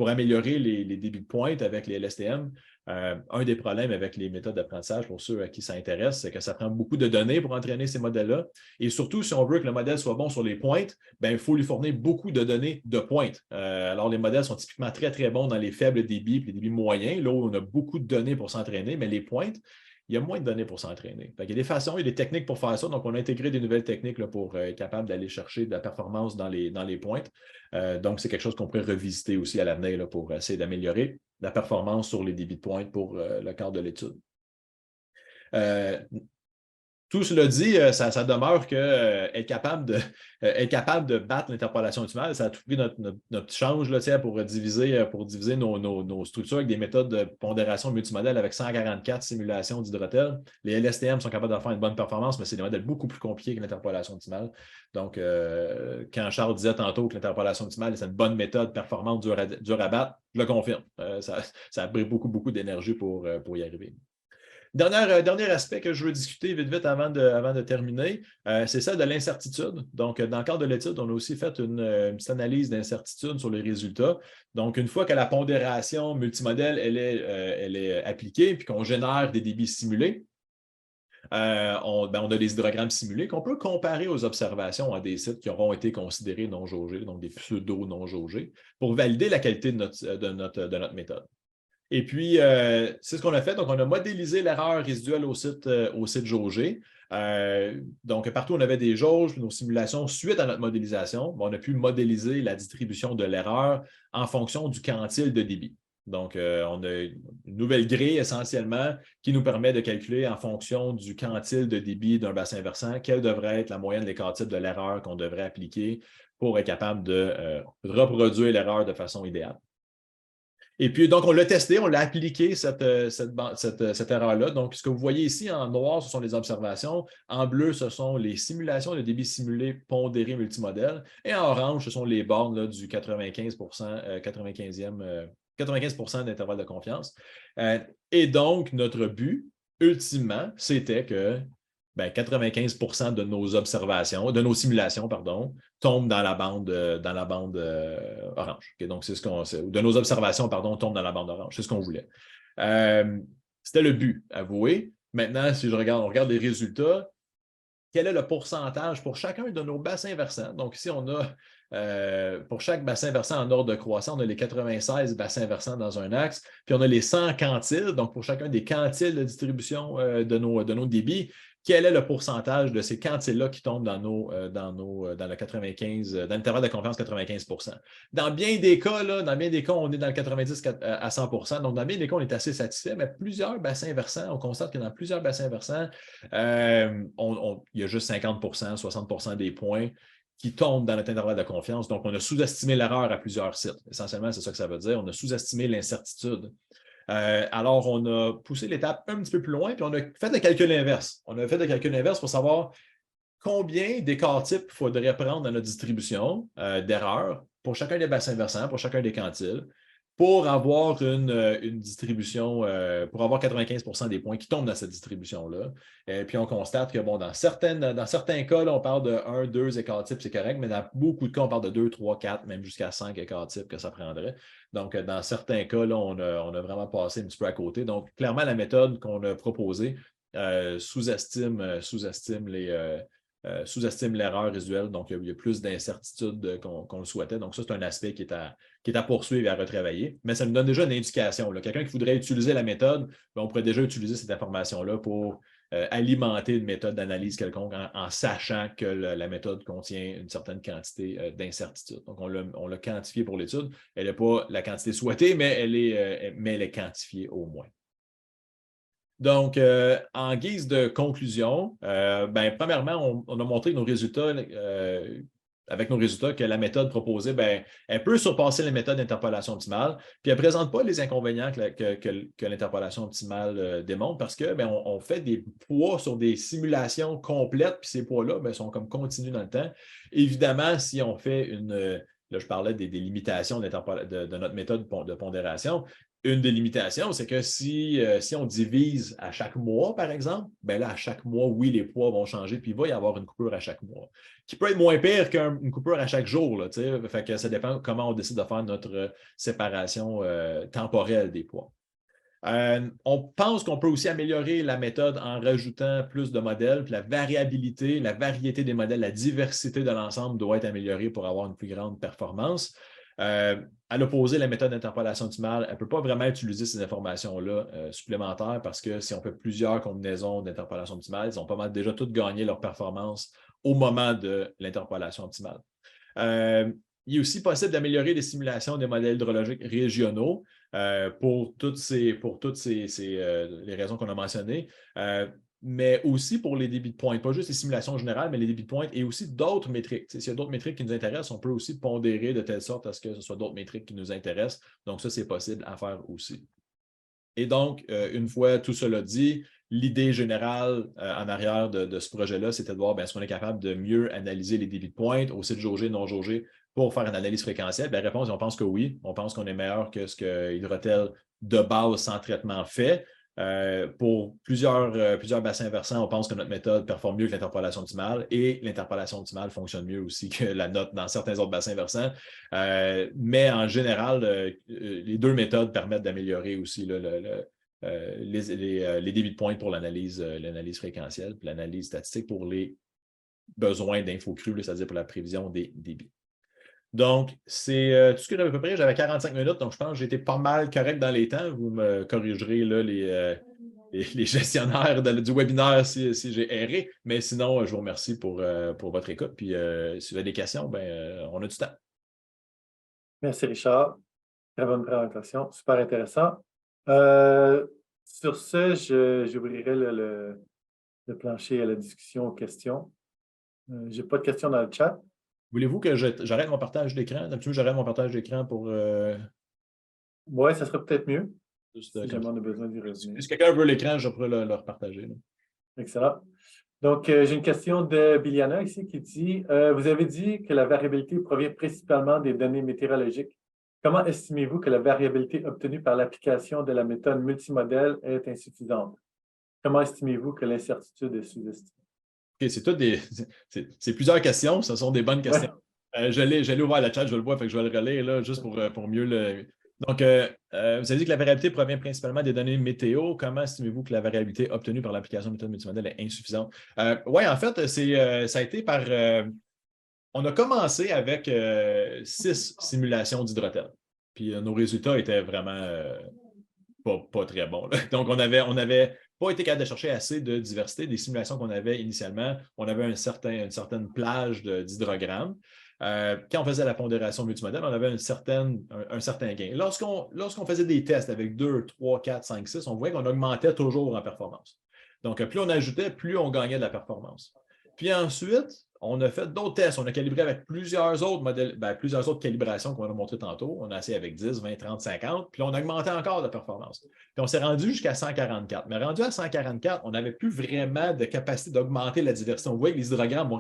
améliorer les débits de pointe avec les LSTM. Un des problèmes avec les méthodes d'apprentissage, pour ceux à qui ça intéresse, c'est que ça prend beaucoup de données pour entraîner ces modèles-là. Et surtout, si on veut que le modèle soit bon sur les pointes, il faut lui fournir beaucoup de données de pointes. Alors, les modèles sont typiquement très, très bons dans les faibles débits et les débits moyens, là où on a beaucoup de données pour s'entraîner, mais les pointes, il y a moins de données pour s'entraîner. Il y a des façons, il y a des techniques pour faire ça. Donc, on a intégré des nouvelles techniques là, pour être capable d'aller chercher de la performance dans les pointes. Donc, c'est quelque chose qu'on pourrait revisiter aussi à l'avenir pour essayer d'améliorer la performance sur les débits de pointe pour le cadre de l'étude. Tout cela dit, ça demeure qu'être capable de battre l'interpolation optimale, ça a tout pris notre change là, pour diviser nos structures avec des méthodes de pondération multimodèle avec 144 simulations d'hydrotels. Les LSTM sont capables de faire une bonne performance, mais c'est des modèles beaucoup plus compliqués que l'interpolation optimale. Donc, quand Charles disait tantôt que l'interpolation optimale, c'est une bonne méthode performante dure à battre, je le confirme. Ça a pris beaucoup d'énergie pour y arriver. Dernier aspect que je veux discuter vite avant de terminer, c'est celle de l'incertitude. Donc, dans le cadre de l'étude, on a aussi fait une petite analyse d'incertitude sur les résultats. Donc, une fois que la pondération multimodèle elle est appliquée puis qu'on génère des débits simulés, on a des hydrogrammes simulés qu'on peut comparer aux observations à des sites qui auront été considérés non jaugés, donc des pseudo non jaugés, pour valider la qualité de notre méthode. Et puis, c'est ce qu'on a fait. Donc, on a modélisé l'erreur résiduelle au site jaugé. Donc, partout où on avait des jauges, nos simulations, suite à notre modélisation, on a pu modéliser la distribution de l'erreur en fonction du quantile de débit. Donc, on a une nouvelle grille essentiellement qui nous permet de calculer en fonction du quantile de débit d'un bassin versant quelle devrait être la moyenne des quantiles de l'erreur qu'on devrait appliquer pour être capable de reproduire l'erreur de façon idéale. Et puis, donc, on l'a testé, on l'a appliqué, cette erreur-là. Donc, ce que vous voyez ici en noir, ce sont les observations. En bleu, ce sont les simulations de débit simulé pondéré multimodèle. Et en orange, ce sont les bornes là, du 95% d'intervalle de confiance. Et donc, notre but, ultimement, c'était que 95% de nos observations, de nos simulations, tombent dans la bande orange. Okay, donc, c'est ce qu'on sait. De nos observations, tombent dans la bande orange. C'est ce qu'on voulait. C'était le but, avoué. Maintenant, si on regarde les résultats, quel est le pourcentage pour chacun de nos bassins versants? Donc, ici, on a pour chaque bassin versant en ordre de croissance, on a les 96 bassins versants dans un axe, puis on a les 100 quantiles. Donc, pour chacun des quantiles de distribution de nos débits, quel est le pourcentage de ces quantiles-là qui tombent dans le 95, dans l'intervalle de confiance 95%. Dans bien des cas, on est dans le 90 à 100%. Donc, dans bien des cas, on est assez satisfait, mais plusieurs bassins versants, on constate que dans plusieurs bassins versants, il y a juste 50%, 60% des points qui tombent dans notre intervalle de confiance. Donc, on a sous-estimé l'erreur à plusieurs sites. Essentiellement, c'est ça que ça veut dire. On a sous-estimé l'incertitude. Alors, on a poussé l'étape un petit peu plus loin, puis on a fait le calcul inverse. On a fait le calcul inverse pour savoir combien d'écarts types il faudrait prendre dans notre distribution d'erreurs pour chacun des bassins versants, pour chacun des quantiles, pour avoir une distribution, pour avoir 95% des points qui tombent dans cette distribution-là. Et puis, on constate que, dans certains cas, là, on parle de 1, 2 écarts types, c'est correct, mais dans beaucoup de cas, on parle de 2, 3, 4, même jusqu'à 5 écarts types que ça prendrait. Donc, dans certains cas, là, on a vraiment passé un petit peu à côté. Donc, clairement, la méthode qu'on a proposée sous-estime l'erreur résiduelle, donc il y a plus d'incertitude qu'on le souhaitait. Donc, ça, c'est un aspect qui est à poursuivre et à retravailler. Mais ça nous donne déjà une indication. Quelqu'un qui voudrait utiliser la méthode, on pourrait déjà utiliser cette information-là pour alimenter une méthode d'analyse quelconque en sachant que la méthode contient une certaine quantité d'incertitude. Donc, on l'a quantifié pour l'étude. Elle n'est pas la quantité souhaitée, mais elle est quantifiée au moins. Donc, en guise de conclusion, premièrement, on a montré nos résultats, avec nos résultats, que la méthode proposée, elle peut surpasser les méthodes d'interpolation optimale, puis elle ne présente pas les inconvénients que l'interpolation optimale démontre parce qu'on fait des poids sur des simulations complètes, puis ces poids-là sont comme continus dans le temps. Évidemment, si on fait là, je parlais des limitations de notre méthode de pondération. Une des limitations, c'est que si on divise à chaque mois, par exemple, là, à chaque mois, oui, les poids vont changer, puis il va y avoir une coupure à chaque mois, qui peut être moins pire qu'une coupure à chaque jour. Là, fait que ça dépend comment on décide de faire notre séparation temporelle des poids. On pense qu'on peut aussi améliorer la méthode en rajoutant plus de modèles, puis la variabilité, la variété des modèles, la diversité de l'ensemble doit être améliorée pour avoir une plus grande performance. À l'opposé, la méthode d'interpolation optimale, elle ne peut pas vraiment utiliser ces informations-là supplémentaires parce que si on fait plusieurs combinaisons d'interpolation optimale, ils ont pas mal déjà toutes gagné leur performance au moment de l'interpolation optimale. Il est aussi possible d'améliorer les simulations des modèles hydrologiques régionaux pour toutes les raisons qu'on a mentionnées, mais aussi pour les débits de pointe, pas juste les simulations générales, mais les débits de pointe et aussi d'autres métriques. S'il y a d'autres métriques qui nous intéressent, on peut aussi pondérer de telle sorte à ce que ce soit d'autres métriques qui nous intéressent. Donc, ça, c'est possible à faire aussi. Et donc, une fois tout cela dit, l'idée générale en arrière de ce projet-là, c'était de voir est-ce qu'on est capable de mieux analyser les débits de pointe, aussi de jaugé, non jaugé, pour faire une analyse fréquentielle. La réponse, on pense que oui. On pense qu'on est meilleur que ce que Hydrotel de base sans traitement fait. Pour plusieurs bassins versants, on pense que notre méthode performe mieux que l'interpolation optimale et l'interpolation optimale fonctionne mieux aussi que la note dans certains autres bassins versants. Mais en général, les deux méthodes permettent d'améliorer aussi les débits de pointe pour l'analyse fréquentielle, puis l'analyse statistique pour les besoins d'infos crues, c'est-à-dire pour la prévision des débits. Donc, c'est tout ce que j'avais à peu près. J'avais 45 minutes, donc je pense que j'ai été pas mal correct dans les temps. Vous me corrigerez là, les gestionnaires du webinaire si j'ai erré. Mais sinon, je vous remercie pour votre écoute. Puis, si vous avez des questions, on a du temps. Merci, Richard. Très bonne présentation. Super intéressant. Sur ce, j'ouvrirai le plancher à la discussion, aux questions. Je n'ai pas de questions dans le chat. Voulez-vous que j'arrête mon partage d'écran? D'habitude, j'arrête mon partage d'écran pour... Oui, ça serait peut-être mieux. Juste, si jamais on a besoin d'y revenir. Si quelqu'un veut l'écran, je pourrais le repartager. Là. Excellent. Donc, j'ai une question de Biliana ici qui dit vous avez dit que la variabilité provient principalement des données météorologiques. Comment estimez-vous que la variabilité obtenue par l'application de la méthode multimodèle est insuffisante? Comment estimez-vous que l'incertitude est sous-estimée? OK, c'est plusieurs questions. Ce sont des bonnes questions. Ouais. Je l'ai ouvert le chat, je le vois, fait que je vais le relire là, juste pour mieux le... Donc, vous avez dit que la variabilité provient principalement des données météo. Comment estimez-vous que la variabilité obtenue par l'application de méthode multimodèle est insuffisante? Oui, en fait, ça a été par... on a commencé avec 6 simulations d'hydrothèse. Puis nos résultats étaient vraiment pas très bons. Là. Donc, on avait pas été capable de chercher assez de diversité. Des simulations qu'on avait initialement, on avait une certaine plage d'hydrogrammes. Quand on faisait la pondération multimodèle, on avait un certain gain. Lorsqu'on faisait des tests avec 2, 3, 4, 5, 6, on voyait qu'on augmentait toujours en performance. Donc, plus on ajoutait, plus on gagnait de la performance. Puis ensuite, on a fait d'autres tests. On a calibré avec plusieurs autres modèles, plusieurs autres calibrations qu'on a montrées tantôt. On a essayé avec 10, 20, 30, 50, puis on a augmenté encore la performance. Puis on s'est rendu jusqu'à 144. Mais rendu à 144, on n'avait plus vraiment de capacité d'augmenter la diversité. On voyait que les hydrogrammes, on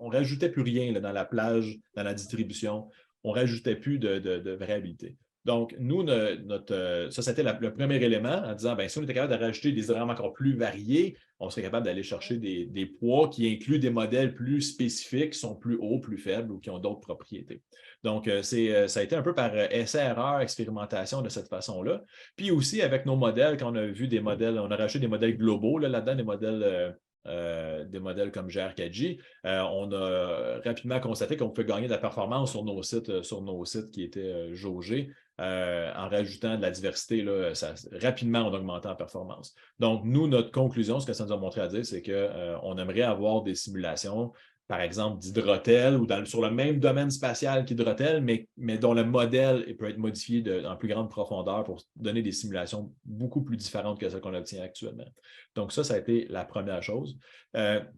rajoutait plus rien là, dans la plage, dans la distribution. On ne rajoutait plus de variabilité. Donc, nous, ça, c'était le premier élément en disant, si on était capable de rajouter des hydrogrammes encore plus variés, on serait capable d'aller chercher des poids qui incluent des modèles plus spécifiques, qui sont plus hauts, plus faibles ou qui ont d'autres propriétés. Donc, ça a été un peu par essai-erreur, expérimentation de cette façon-là. Puis aussi, avec nos modèles, quand on a vu des modèles, on a rajouté des modèles globaux là-dedans, des modèles comme GR4J, on a rapidement constaté qu'on pouvait gagner de la performance sur nos sites qui étaient jaugés. En rajoutant de la diversité, là, rapidement, on augmentait en performance. Donc, nous, notre conclusion, ce que ça nous a montré à dire, c'est qu'on aimerait avoir des simulations, par exemple, d'Hydrotel ou sur le même domaine spatial qu'Hydrotel, mais dont le modèle peut être modifié en plus grande profondeur pour donner des simulations beaucoup plus différentes que celles qu'on obtient actuellement. Donc, ça a été la première chose.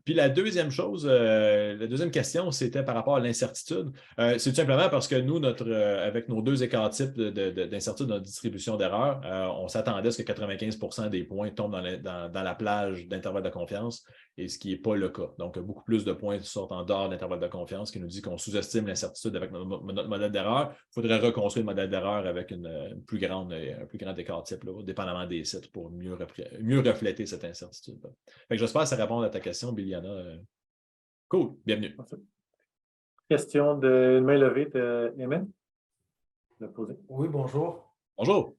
Puis la deuxième chose, la deuxième question, c'était par rapport à l'incertitude. C'est tout simplement parce que nous, avec nos 2 écarts-types d'incertitude dans la distribution d'erreurs, on s'attendait à ce que 95% des points tombent dans la plage d'intervalle de confiance, et ce qui n'est pas le cas. Donc, beaucoup plus de points sortent en dehors de l'intervalle de confiance, qui nous dit qu'on sous-estime l'incertitude avec notre modèle d'erreur. Il faudrait reconstruire le modèle d'erreur avec un plus grand écart-type, dépendamment des sites, pour mieux refléter cette incertitude. J'espère que ça répond à ta question, Biliana. Cool, bienvenue. Question de main levée de Emin. Oui, bonjour. Bonjour.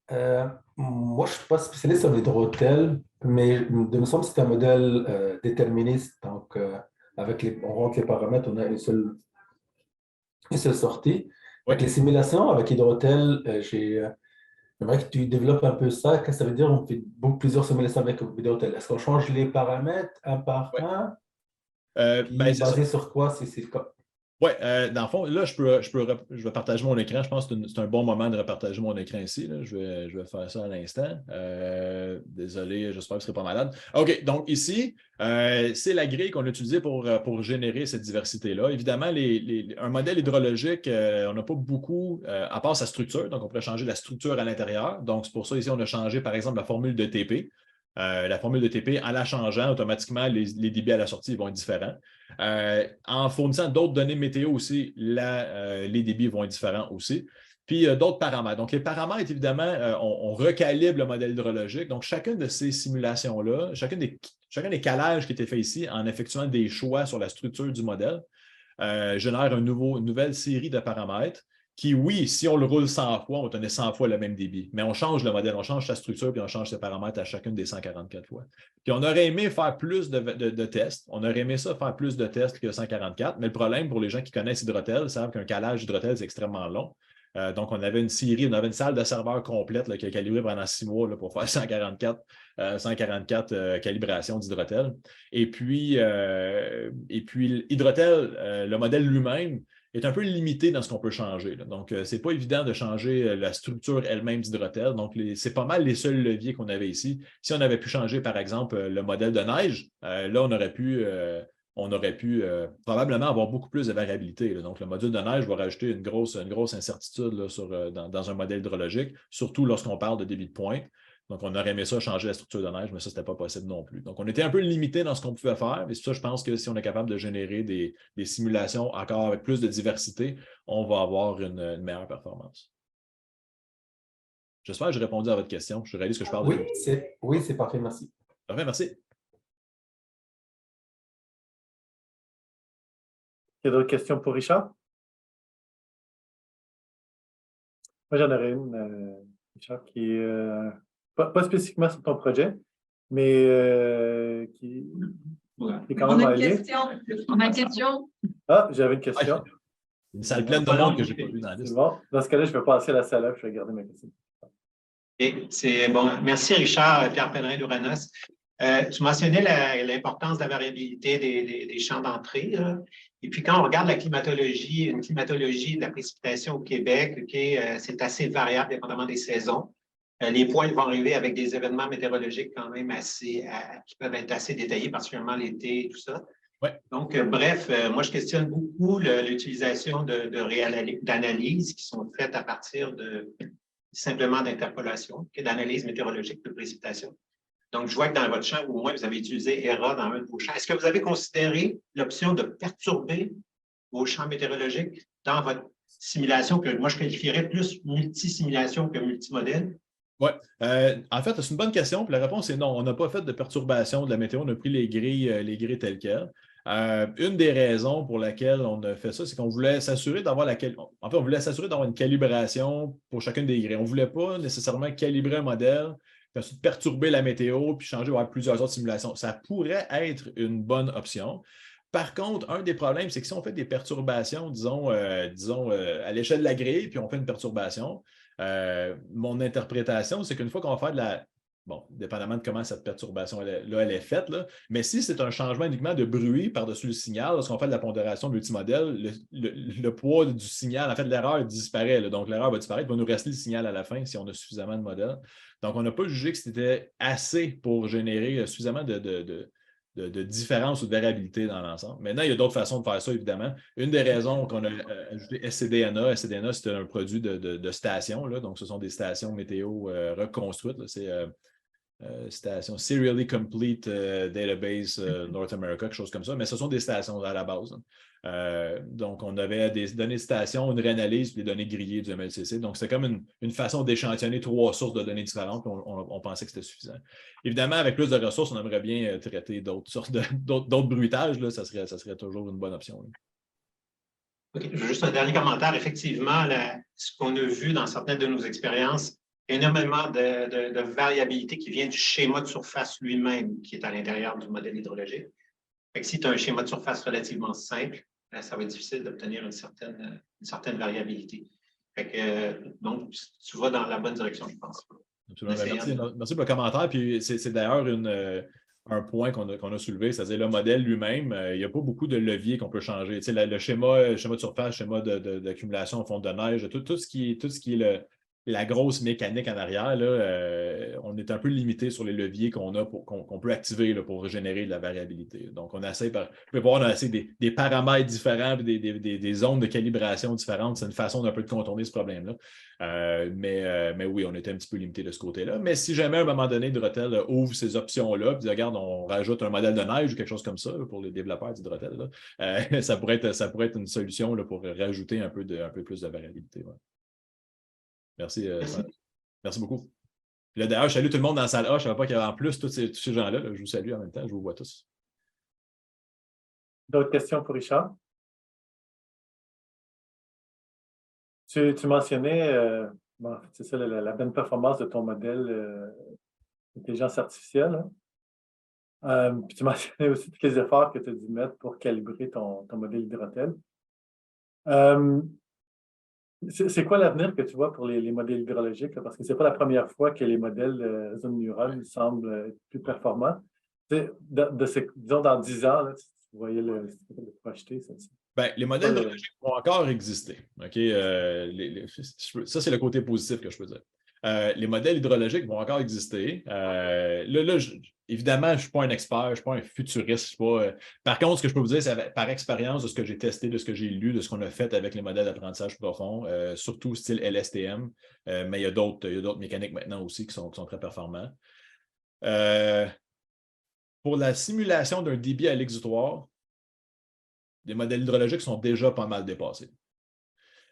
Moi, je ne suis pas spécialiste en hydrotels, mais de me semble que c'est un modèle déterministe. Donc, on rentre les paramètres, on a une seule sortie. Oui. Avec les simulations, avec hydrotel, j'aimerais que tu développes un peu ça. Qu'est-ce que ça veut dire? On fait plusieurs simulations avec hydrotel. Est-ce qu'on change les paramètres un par un? Ben, c'est ça. Basé sur quoi? C'est quoi? Oui, dans le fond, là, je vais partager mon écran. Je pense que c'est un bon moment de repartager mon écran ici. Là. Je vais faire ça à l'instant. Désolé, j'espère que ce ne serai pas malade. OK, donc ici, c'est la grille qu'on a utilisée pour générer cette diversité-là. Évidemment, un modèle hydrologique, on n'a pas beaucoup, à part sa structure. Donc, on pourrait changer la structure à l'intérieur. Donc, c'est pour ça, ici, on a changé, par exemple, la formule de TP. La formule de TP, en la changeant, automatiquement, les débits à la sortie vont être différents. En fournissant d'autres données météo aussi, les débits vont être différents aussi. Puis d'autres paramètres. Donc, les paramètres, évidemment, on recalibre le modèle hydrologique. Donc, chacune de ces simulations-là, chacun des calages qui étaient faits ici en effectuant des choix sur la structure du modèle, génère une nouvelle série de paramètres qui, oui, si on le roule 100 fois, on va donner 100 fois le même débit. Mais on change le modèle, on change sa structure, puis on change ses paramètres à chacune des 144 fois. Puis on aurait aimé faire plus de tests. On aurait aimé ça faire plus de tests que 144. Mais le problème pour les gens qui connaissent Hydrotel, savent qu'un calage Hydrotel, c'est extrêmement long. Donc, on avait une salle de serveurs complète là, qui a calibré pendant 6 mois là, pour faire 144 calibrations d'Hydrotel. Et puis Hydrotel, le modèle lui-même, est un peu limité dans ce qu'on peut changer. Là. Donc, ce n'est pas évident de changer la structure elle-même d'Hydrotel. Donc, c'est pas mal les seuls leviers qu'on avait ici. Si on avait pu changer, par exemple, le modèle de neige, là, on aurait pu probablement avoir beaucoup plus de variabilité. Là. Donc, le module de neige va rajouter une grosse incertitude là, dans un modèle hydrologique, surtout lorsqu'on parle de débit de pointe. Donc, on aurait aimé ça changer la structure de neige, mais ça, ce n'était pas possible non plus. Donc, on était un peu limité dans ce qu'on pouvait faire, mais c'est ça, je pense que si on est capable de générer des simulations encore avec plus de diversité, on va avoir une meilleure performance. J'espère que j'ai répondu à votre question. Je réalise que je parle de... Oui, c'est parfait, merci. Parfait, merci. Il y a d'autres questions pour Richard? Moi, j'en aurais une, Richard, qui est pas spécifiquement sur ton projet, mais qui est quand même lié. On a une question. Ah, j'avais une question. Une salle pleine de monde que je n'ai pas vue dans la liste. Bon. Dans ce cas-là, je vais passer à la salle, je vais garder ma question. C'est bon. Merci, Richard. Pierre Pellerin d'Uranos. Tu mentionnais l'importance de la variabilité des champs d'entrée. Et puis, quand on regarde une climatologie de la précipitation au Québec, c'est assez variable dépendamment des saisons. Les points vont arriver avec des événements météorologiques quand même qui peuvent être assez détaillés, particulièrement l'été et tout ça. Ouais. Donc, bref, moi, je questionne beaucoup l'utilisation d'analyses qui sont faites à partir simplement d'interpolation, d'analyse météorologique de précipitation. Donc, je vois que dans votre champ, au moins, vous avez utilisé ERA dans un de vos champs. Est-ce que vous avez considéré l'option de perturber vos champs météorologiques dans votre simulation, que moi, je qualifierais plus multi-simulation que multimodèle? Oui. En fait, c'est une bonne question. Puis la réponse est non. On n'a pas fait de perturbation de la météo. On a pris les grilles telles quelles. Une des raisons pour laquelle on a fait ça, c'est qu'on voulait s'assurer d'avoir une calibration pour chacune des grilles. On ne voulait pas nécessairement calibrer un modèle, puis ensuite perturber la météo, puis changer vers plusieurs autres simulations. Ça pourrait être une bonne option. Par contre, un des problèmes, c'est que si on fait des perturbations, disons à l'échelle de la grille, puis on fait une perturbation, mon interprétation, c'est qu'une fois qu'on va faire de la... Bon, dépendamment de comment cette perturbation-là elle est faite, là, mais si c'est un changement uniquement de bruit par-dessus le signal, lorsqu'on fait de la pondération multimodèle, le poids du signal, en fait, l'erreur disparaît. Là, donc, l'erreur va disparaître, il va nous rester le signal à la fin si on a suffisamment de modèles. Donc, on n'a pas jugé que c'était assez pour générer suffisamment de différence ou de variabilité dans l'ensemble. Maintenant, il y a d'autres façons de faire ça, évidemment. Une des raisons qu'on a ajouté SCDNA, c'est un produit de station, là, donc ce sont des stations météo reconstruites. Là, c'est station Serially Complete Database North America, quelque chose comme ça, mais ce sont des stations à la base. Donc, on avait des données de station, une réanalyse, puis des données grillées du MLCC. Donc, c'est comme une façon d'échantillonner 3 sources de données différentes. On pensait que c'était suffisant. Évidemment, avec plus de ressources, on aimerait bien traiter d'autres sortes d'autres bruitages. Là, ça serait toujours une bonne option. Là. OK. Juste un dernier commentaire. Effectivement, ce qu'on a vu dans certaines de nos expériences, énormément de variabilité qui vient du schéma de surface lui-même qui est à l'intérieur du modèle hydrologique. Fait que si tu as un schéma de surface relativement simple, ça va être difficile d'obtenir une certaine variabilité. Fait que, donc, tu vas dans la bonne direction, je pense. Merci pour le commentaire. Puis c'est d'ailleurs un point qu'on a soulevé, c'est-à-dire le modèle lui-même, il n'y a pas beaucoup de leviers qu'on peut changer. Tu sais, le schéma de surface, le schéma d'accumulation en fonte de neige, tout ce qui est la grosse mécanique en arrière, là, on est un peu limité sur les leviers qu'on peut activer là, pour régénérer de la variabilité. Donc, on essaie des paramètres différents, des zones de calibration différentes. C'est une façon d'un peu de contourner ce problème-là. Mais oui, on était un petit peu limité de ce côté-là. Mais si jamais à un moment donné, Hydrotel ouvre ces options-là, puis regarde, on rajoute un modèle de neige ou quelque chose comme ça là, pour les développeurs d'Hydrotel, ça pourrait être une solution là, pour rajouter un peu plus de variabilité. Ouais. Merci. Merci beaucoup. Là, d'ailleurs, je salue tout le monde dans la salle A. Je ne savais pas qu'il y avait en plus tous ces gens-là. Là. Je vous salue en même temps. Je vous vois tous. D'autres questions pour Richard? Tu mentionnais, bon, c'est ça, la bonne performance de ton modèle d'intelligence artificielle. Hein? Puis tu mentionnais aussi tous les efforts que tu as dû mettre pour calibrer ton modèle Hydrotel. C'est quoi l'avenir que tu vois pour les modèles hydrologiques? Là? Parce que ce n'est pas la première fois que les modèles de réseau neuronal semblent être plus performants. Disons, dans 10 ans, là, tu voyais le projeter. Ben, les modèles hydrologiques vont encore exister. Okay? Ça, c'est le côté positif que je peux dire. Les modèles hydrologiques vont encore exister. Évidemment, je ne suis pas un expert, je ne suis pas un futuriste. Par contre, ce que je peux vous dire, c'est par expérience de ce que j'ai testé, de ce que j'ai lu, de ce qu'on a fait avec les modèles d'apprentissage profond, surtout style LSTM, mais il y a d'autres mécaniques maintenant aussi qui sont très performants. Pour la simulation d'un débit à l'exutoire, les modèles hydrologiques sont déjà pas mal dépassés.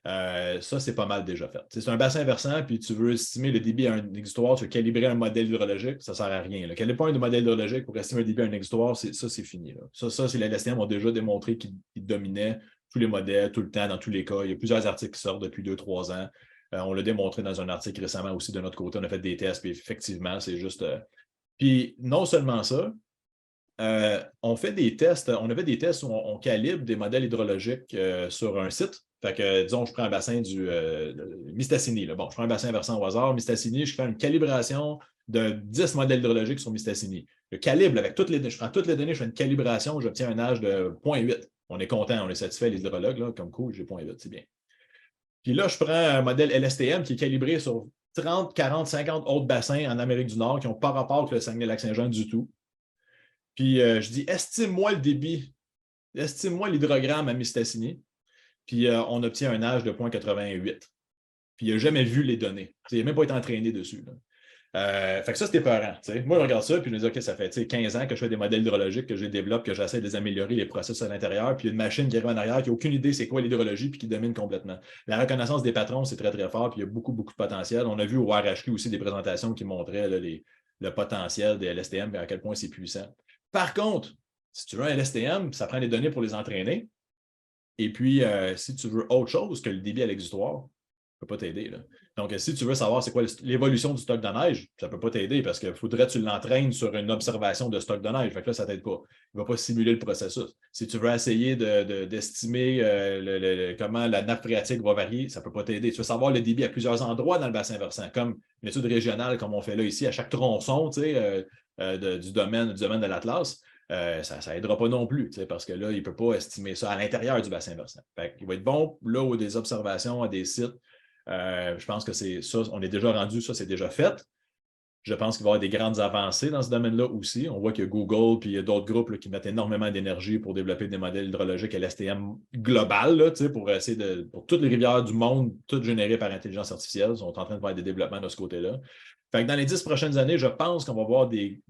Ça, c'est pas mal déjà fait. C'est un bassin versant, puis tu veux estimer le débit à un exutoire, tu veux calibrer un modèle hydrologique, ça ne sert à rien. Calibrer un modèle hydrologique pour estimer le débit à un exutoire, ça, c'est fini. Là. Ça, c'est les LSTM ont déjà démontré qu'ils dominaient tous les modèles, tout le temps, dans tous les cas. Il y a plusieurs articles qui sortent depuis 2-3 ans. On l'a démontré dans un article récemment aussi de notre côté. On a fait des tests, puis effectivement, c'est juste... Puis non seulement ça, on fait des tests, on avait des tests où on calibre des modèles hydrologiques sur un site. Fait que, disons, je prends un bassin du Mistassini. Là. Bon, je prends un bassin versant au hasard, Mistassini, je fais une calibration de 10 modèles hydrologiques sur Mistassini. Je calibre avec je prends toutes les données, je fais une calibration, j'obtiens un âge de 0.8. On est content, on est satisfait, les hydrologues, là, comme cool, j'ai 0.8, c'est bien. Puis là, je prends un modèle LSTM qui est calibré sur 30, 40, 50 autres bassins en Amérique du Nord qui n'ont pas rapport avec le Saguenay-Lac-Saint-Jean du tout. Puis je dis, estime-moi le débit, estime-moi l'hydrogramme à Mistassini. Puis on obtient un âge de 0.88. Puis il n'a jamais vu les données. Il n'a même pas été entraîné dessus. Fait que ça, c'était peurant. Moi, je regarde ça, puis je me dis, OK, ça fait 15 ans que je fais des modèles hydrologiques, que je les développe, que j'essaie de les améliorer, les processus à l'intérieur, puis il y a une machine qui arrive en arrière qui n'a aucune idée c'est quoi l'hydrologie, puis qui domine complètement. La reconnaissance des patrons, c'est très, très fort, puis il y a beaucoup, beaucoup de potentiel. On a vu au RHQ aussi des présentations qui montraient là, le potentiel des LSTM et à quel point c'est puissant. Par contre, si tu veux un LSTM, ça prend des données pour les entraîner. Et puis, si tu veux autre chose que le débit à l'exutoire, ça ne peut pas t'aider. Donc, si tu veux savoir c'est quoi l'évolution du stock de neige, ça ne peut pas t'aider parce qu'il faudrait que tu l'entraînes sur une observation de stock de neige. Fait que là, ça ne t'aide pas. Il ne va pas simuler le processus. Si tu veux essayer d'estimer comment la nappe phréatique va varier, ça ne peut pas t'aider. Tu veux savoir le débit à plusieurs endroits dans le bassin versant, comme une étude régionale, comme on fait là ici, à chaque tronçon du domaine de l'Atlas. Ça n'aidera pas non plus, parce que là, il ne peut pas estimer ça à l'intérieur du bassin versant. Il va être bon là où des observations à des sites. Je pense que c'est ça, on est déjà rendu, ça c'est déjà fait. Je pense qu'il va y avoir des grandes avancées dans ce domaine-là aussi. On voit que Google puis il y a d'autres groupes là, qui mettent énormément d'énergie pour développer des modèles hydrologiques LSTM global pour essayer pour toutes les rivières du monde, toutes générées par intelligence artificielle, ils sont en train de faire des développements de ce côté-là. Fait que dans les 10 prochaines années, je pense qu'on va voir des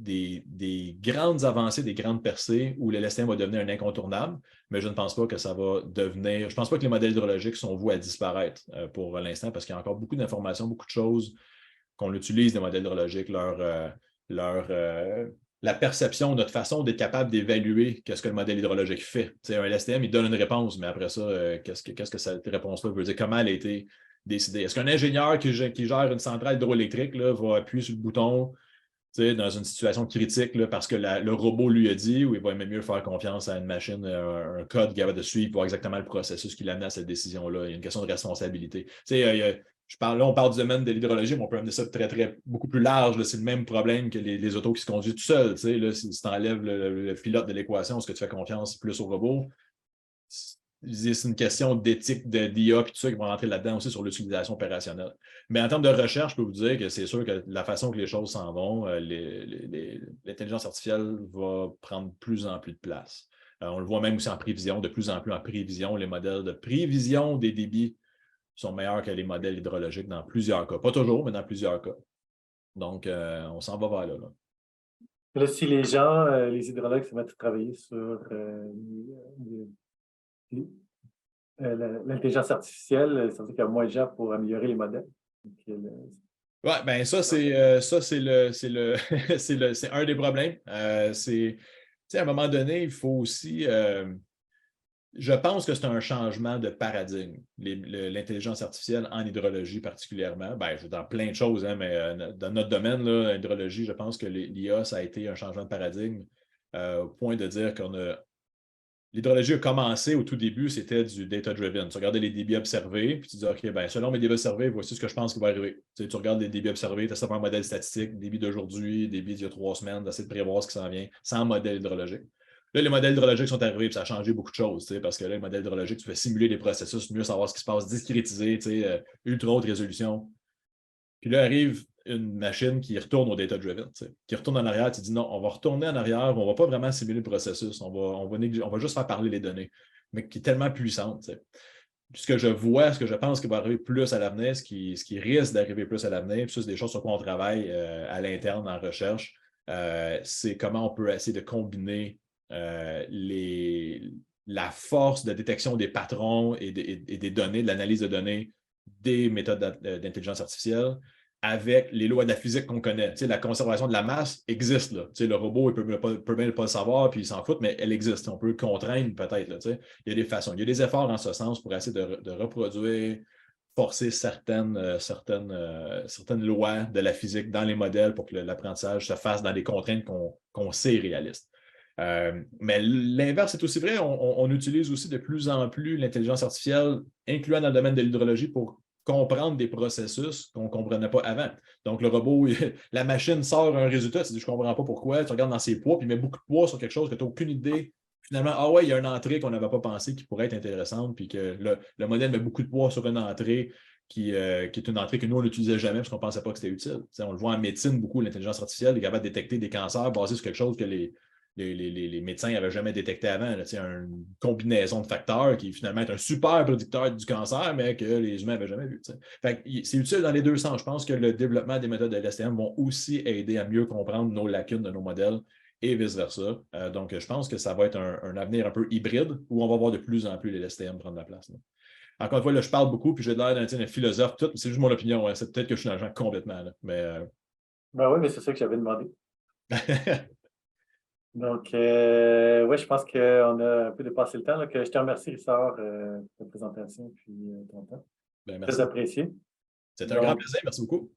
grandes avancées, des grandes percées où le LSTM va devenir un incontournable, mais je ne pense pas que ça va devenir... Je ne pense pas que les modèles hydrologiques sont voués à disparaître pour l'instant parce qu'il y a encore beaucoup d'informations, beaucoup de choses qu'on utilise des modèles hydrologiques, la perception, notre façon d'être capable d'évaluer qu'est-ce que le modèle hydrologique fait. Un LSTM, il donne une réponse, mais après ça, qu'est-ce que cette réponse-là veut dire? Comment elle a été décider. Est-ce qu'un ingénieur qui gère une centrale hydroélectrique là, va appuyer sur le bouton dans une situation critique là, parce que le robot lui a dit, ou il va même mieux faire confiance à une machine, un code capable de suivre pour exactement le processus qui l'a amené à cette décision-là. Il y a une question de responsabilité. On parle du domaine de l'hydrologie, mais on peut amener ça beaucoup plus large. C'est le même problème que les autos qui se conduisent tout seuls. Si tu enlèves le pilote de l'équation, est-ce que tu fais confiance plus au robot? C'est une question d'éthique d'IA et tout ça qui va rentrer là-dedans aussi sur l'utilisation opérationnelle. Mais en termes de recherche, je peux vous dire que c'est sûr que la façon que les choses s'en vont, l'intelligence artificielle va prendre de plus en plus de place. On le voit même aussi en prévision, de plus en plus en prévision. Les modèles de prévision des débits sont meilleurs que les modèles hydrologiques dans plusieurs cas. Pas toujours, mais dans plusieurs cas. Donc, on s'en va vers là. Là, si les gens, les hydrologues se mettent à travailler sur l'intelligence artificielle, ça veut dire qu'il y a moins de gens pour améliorer les modèles. Oui, bien ça, c'est un des problèmes. À un moment donné, il faut aussi. Je pense que c'est un changement de paradigme, l'intelligence artificielle en hydrologie particulièrement. Bien, dans plein de choses, hein, mais dans notre domaine, l'hydrologie, je pense que l'IA, ça a été un changement de paradigme au point de dire qu'on a. L'hydrologie a commencé au tout début, c'était du data-driven. Tu regardais les débits observés, puis tu dis, OK, ben, selon mes débits observés, voici ce que je pense qui va arriver. Tu regardes les débits observés, tu as ça pour un modèle statistique, débit d'aujourd'hui, débit d'il y a 3 semaines, d'essayer de prévoir ce qui s'en vient, sans modèle hydrologique. Là, les modèles hydrologiques sont arrivés, puis ça a changé beaucoup de choses, parce que là, les modèles hydrologiques, tu fais simuler les processus, mieux savoir ce qui se passe, discrétiser, ultra haute résolution. Puis là, arrive une machine qui retourne au data-driven, qui retourne en arrière, tu dis non, on va retourner en arrière, on ne va pas vraiment simuler le processus, on va juste faire parler les données, mais qui est tellement puissante. Ce que je vois, ce que je pense qui va arriver plus à l'avenir, ce qui risque d'arriver plus à l'avenir, puis ça, c'est des choses sur quoi on travaille à l'interne en recherche, c'est comment on peut essayer de combiner la force de détection des patrons et des données, de l'analyse de données, des méthodes d'intelligence artificielle avec les lois de la physique qu'on connaît. La conservation de la masse existe. Là. Le robot, il peut bien ne pas le savoir, puis il s'en fout, mais elle existe. On peut le contraindre peut-être. Il y a des façons. Il y a des efforts en ce sens pour essayer de reproduire, forcer certaines lois de la physique dans les modèles pour que l'apprentissage se fasse dans des contraintes qu'on sait réalistes. Mais l'inverse est aussi vrai. On utilise aussi de plus en plus l'intelligence artificielle, incluant dans le domaine de l'hydrologie, pour comprendre des processus qu'on ne comprenait pas avant. Donc, le robot, la machine sort un résultat, tu dis, je ne comprends pas pourquoi, tu regardes dans ses poids, puis il met beaucoup de poids sur quelque chose que tu n'as aucune idée. Finalement, ah ouais, il y a une entrée qu'on n'avait pas pensé qui pourrait être intéressante, puis que le modèle met beaucoup de poids sur une entrée qui est une entrée que nous, on n'utilisait jamais parce qu'on ne pensait pas que c'était utile. On le voit en médecine beaucoup, l'intelligence artificielle est capable de détecter des cancers basés sur quelque chose que les médecins n'avaient jamais détecté avant. Là, une combinaison de facteurs qui finalement est un super prédicteur du cancer, mais que les humains n'avaient jamais vu. C'est utile dans les deux sens. Je pense que le développement des méthodes de l'STM vont aussi aider à mieux comprendre nos lacunes de nos modèles et vice-versa. Donc, je pense que ça va être un avenir un peu hybride où on va voir de plus en plus les LSTM prendre la place. Là. Encore une fois, là, je parle beaucoup, puis j'ai l'air d'un philosophe, tout, mais c'est juste mon opinion. Hein. C'est peut-être que je suis dans le genre complètement. Là, mais, Ben oui, mais c'est ça que j'avais demandé. Donc, oui, je pense qu'on a un peu dépassé le temps. Donc, je te remercie, Richard, pour ta présentation et ton temps. Ben, merci. Très apprécié. C'était un grand plaisir. Merci beaucoup.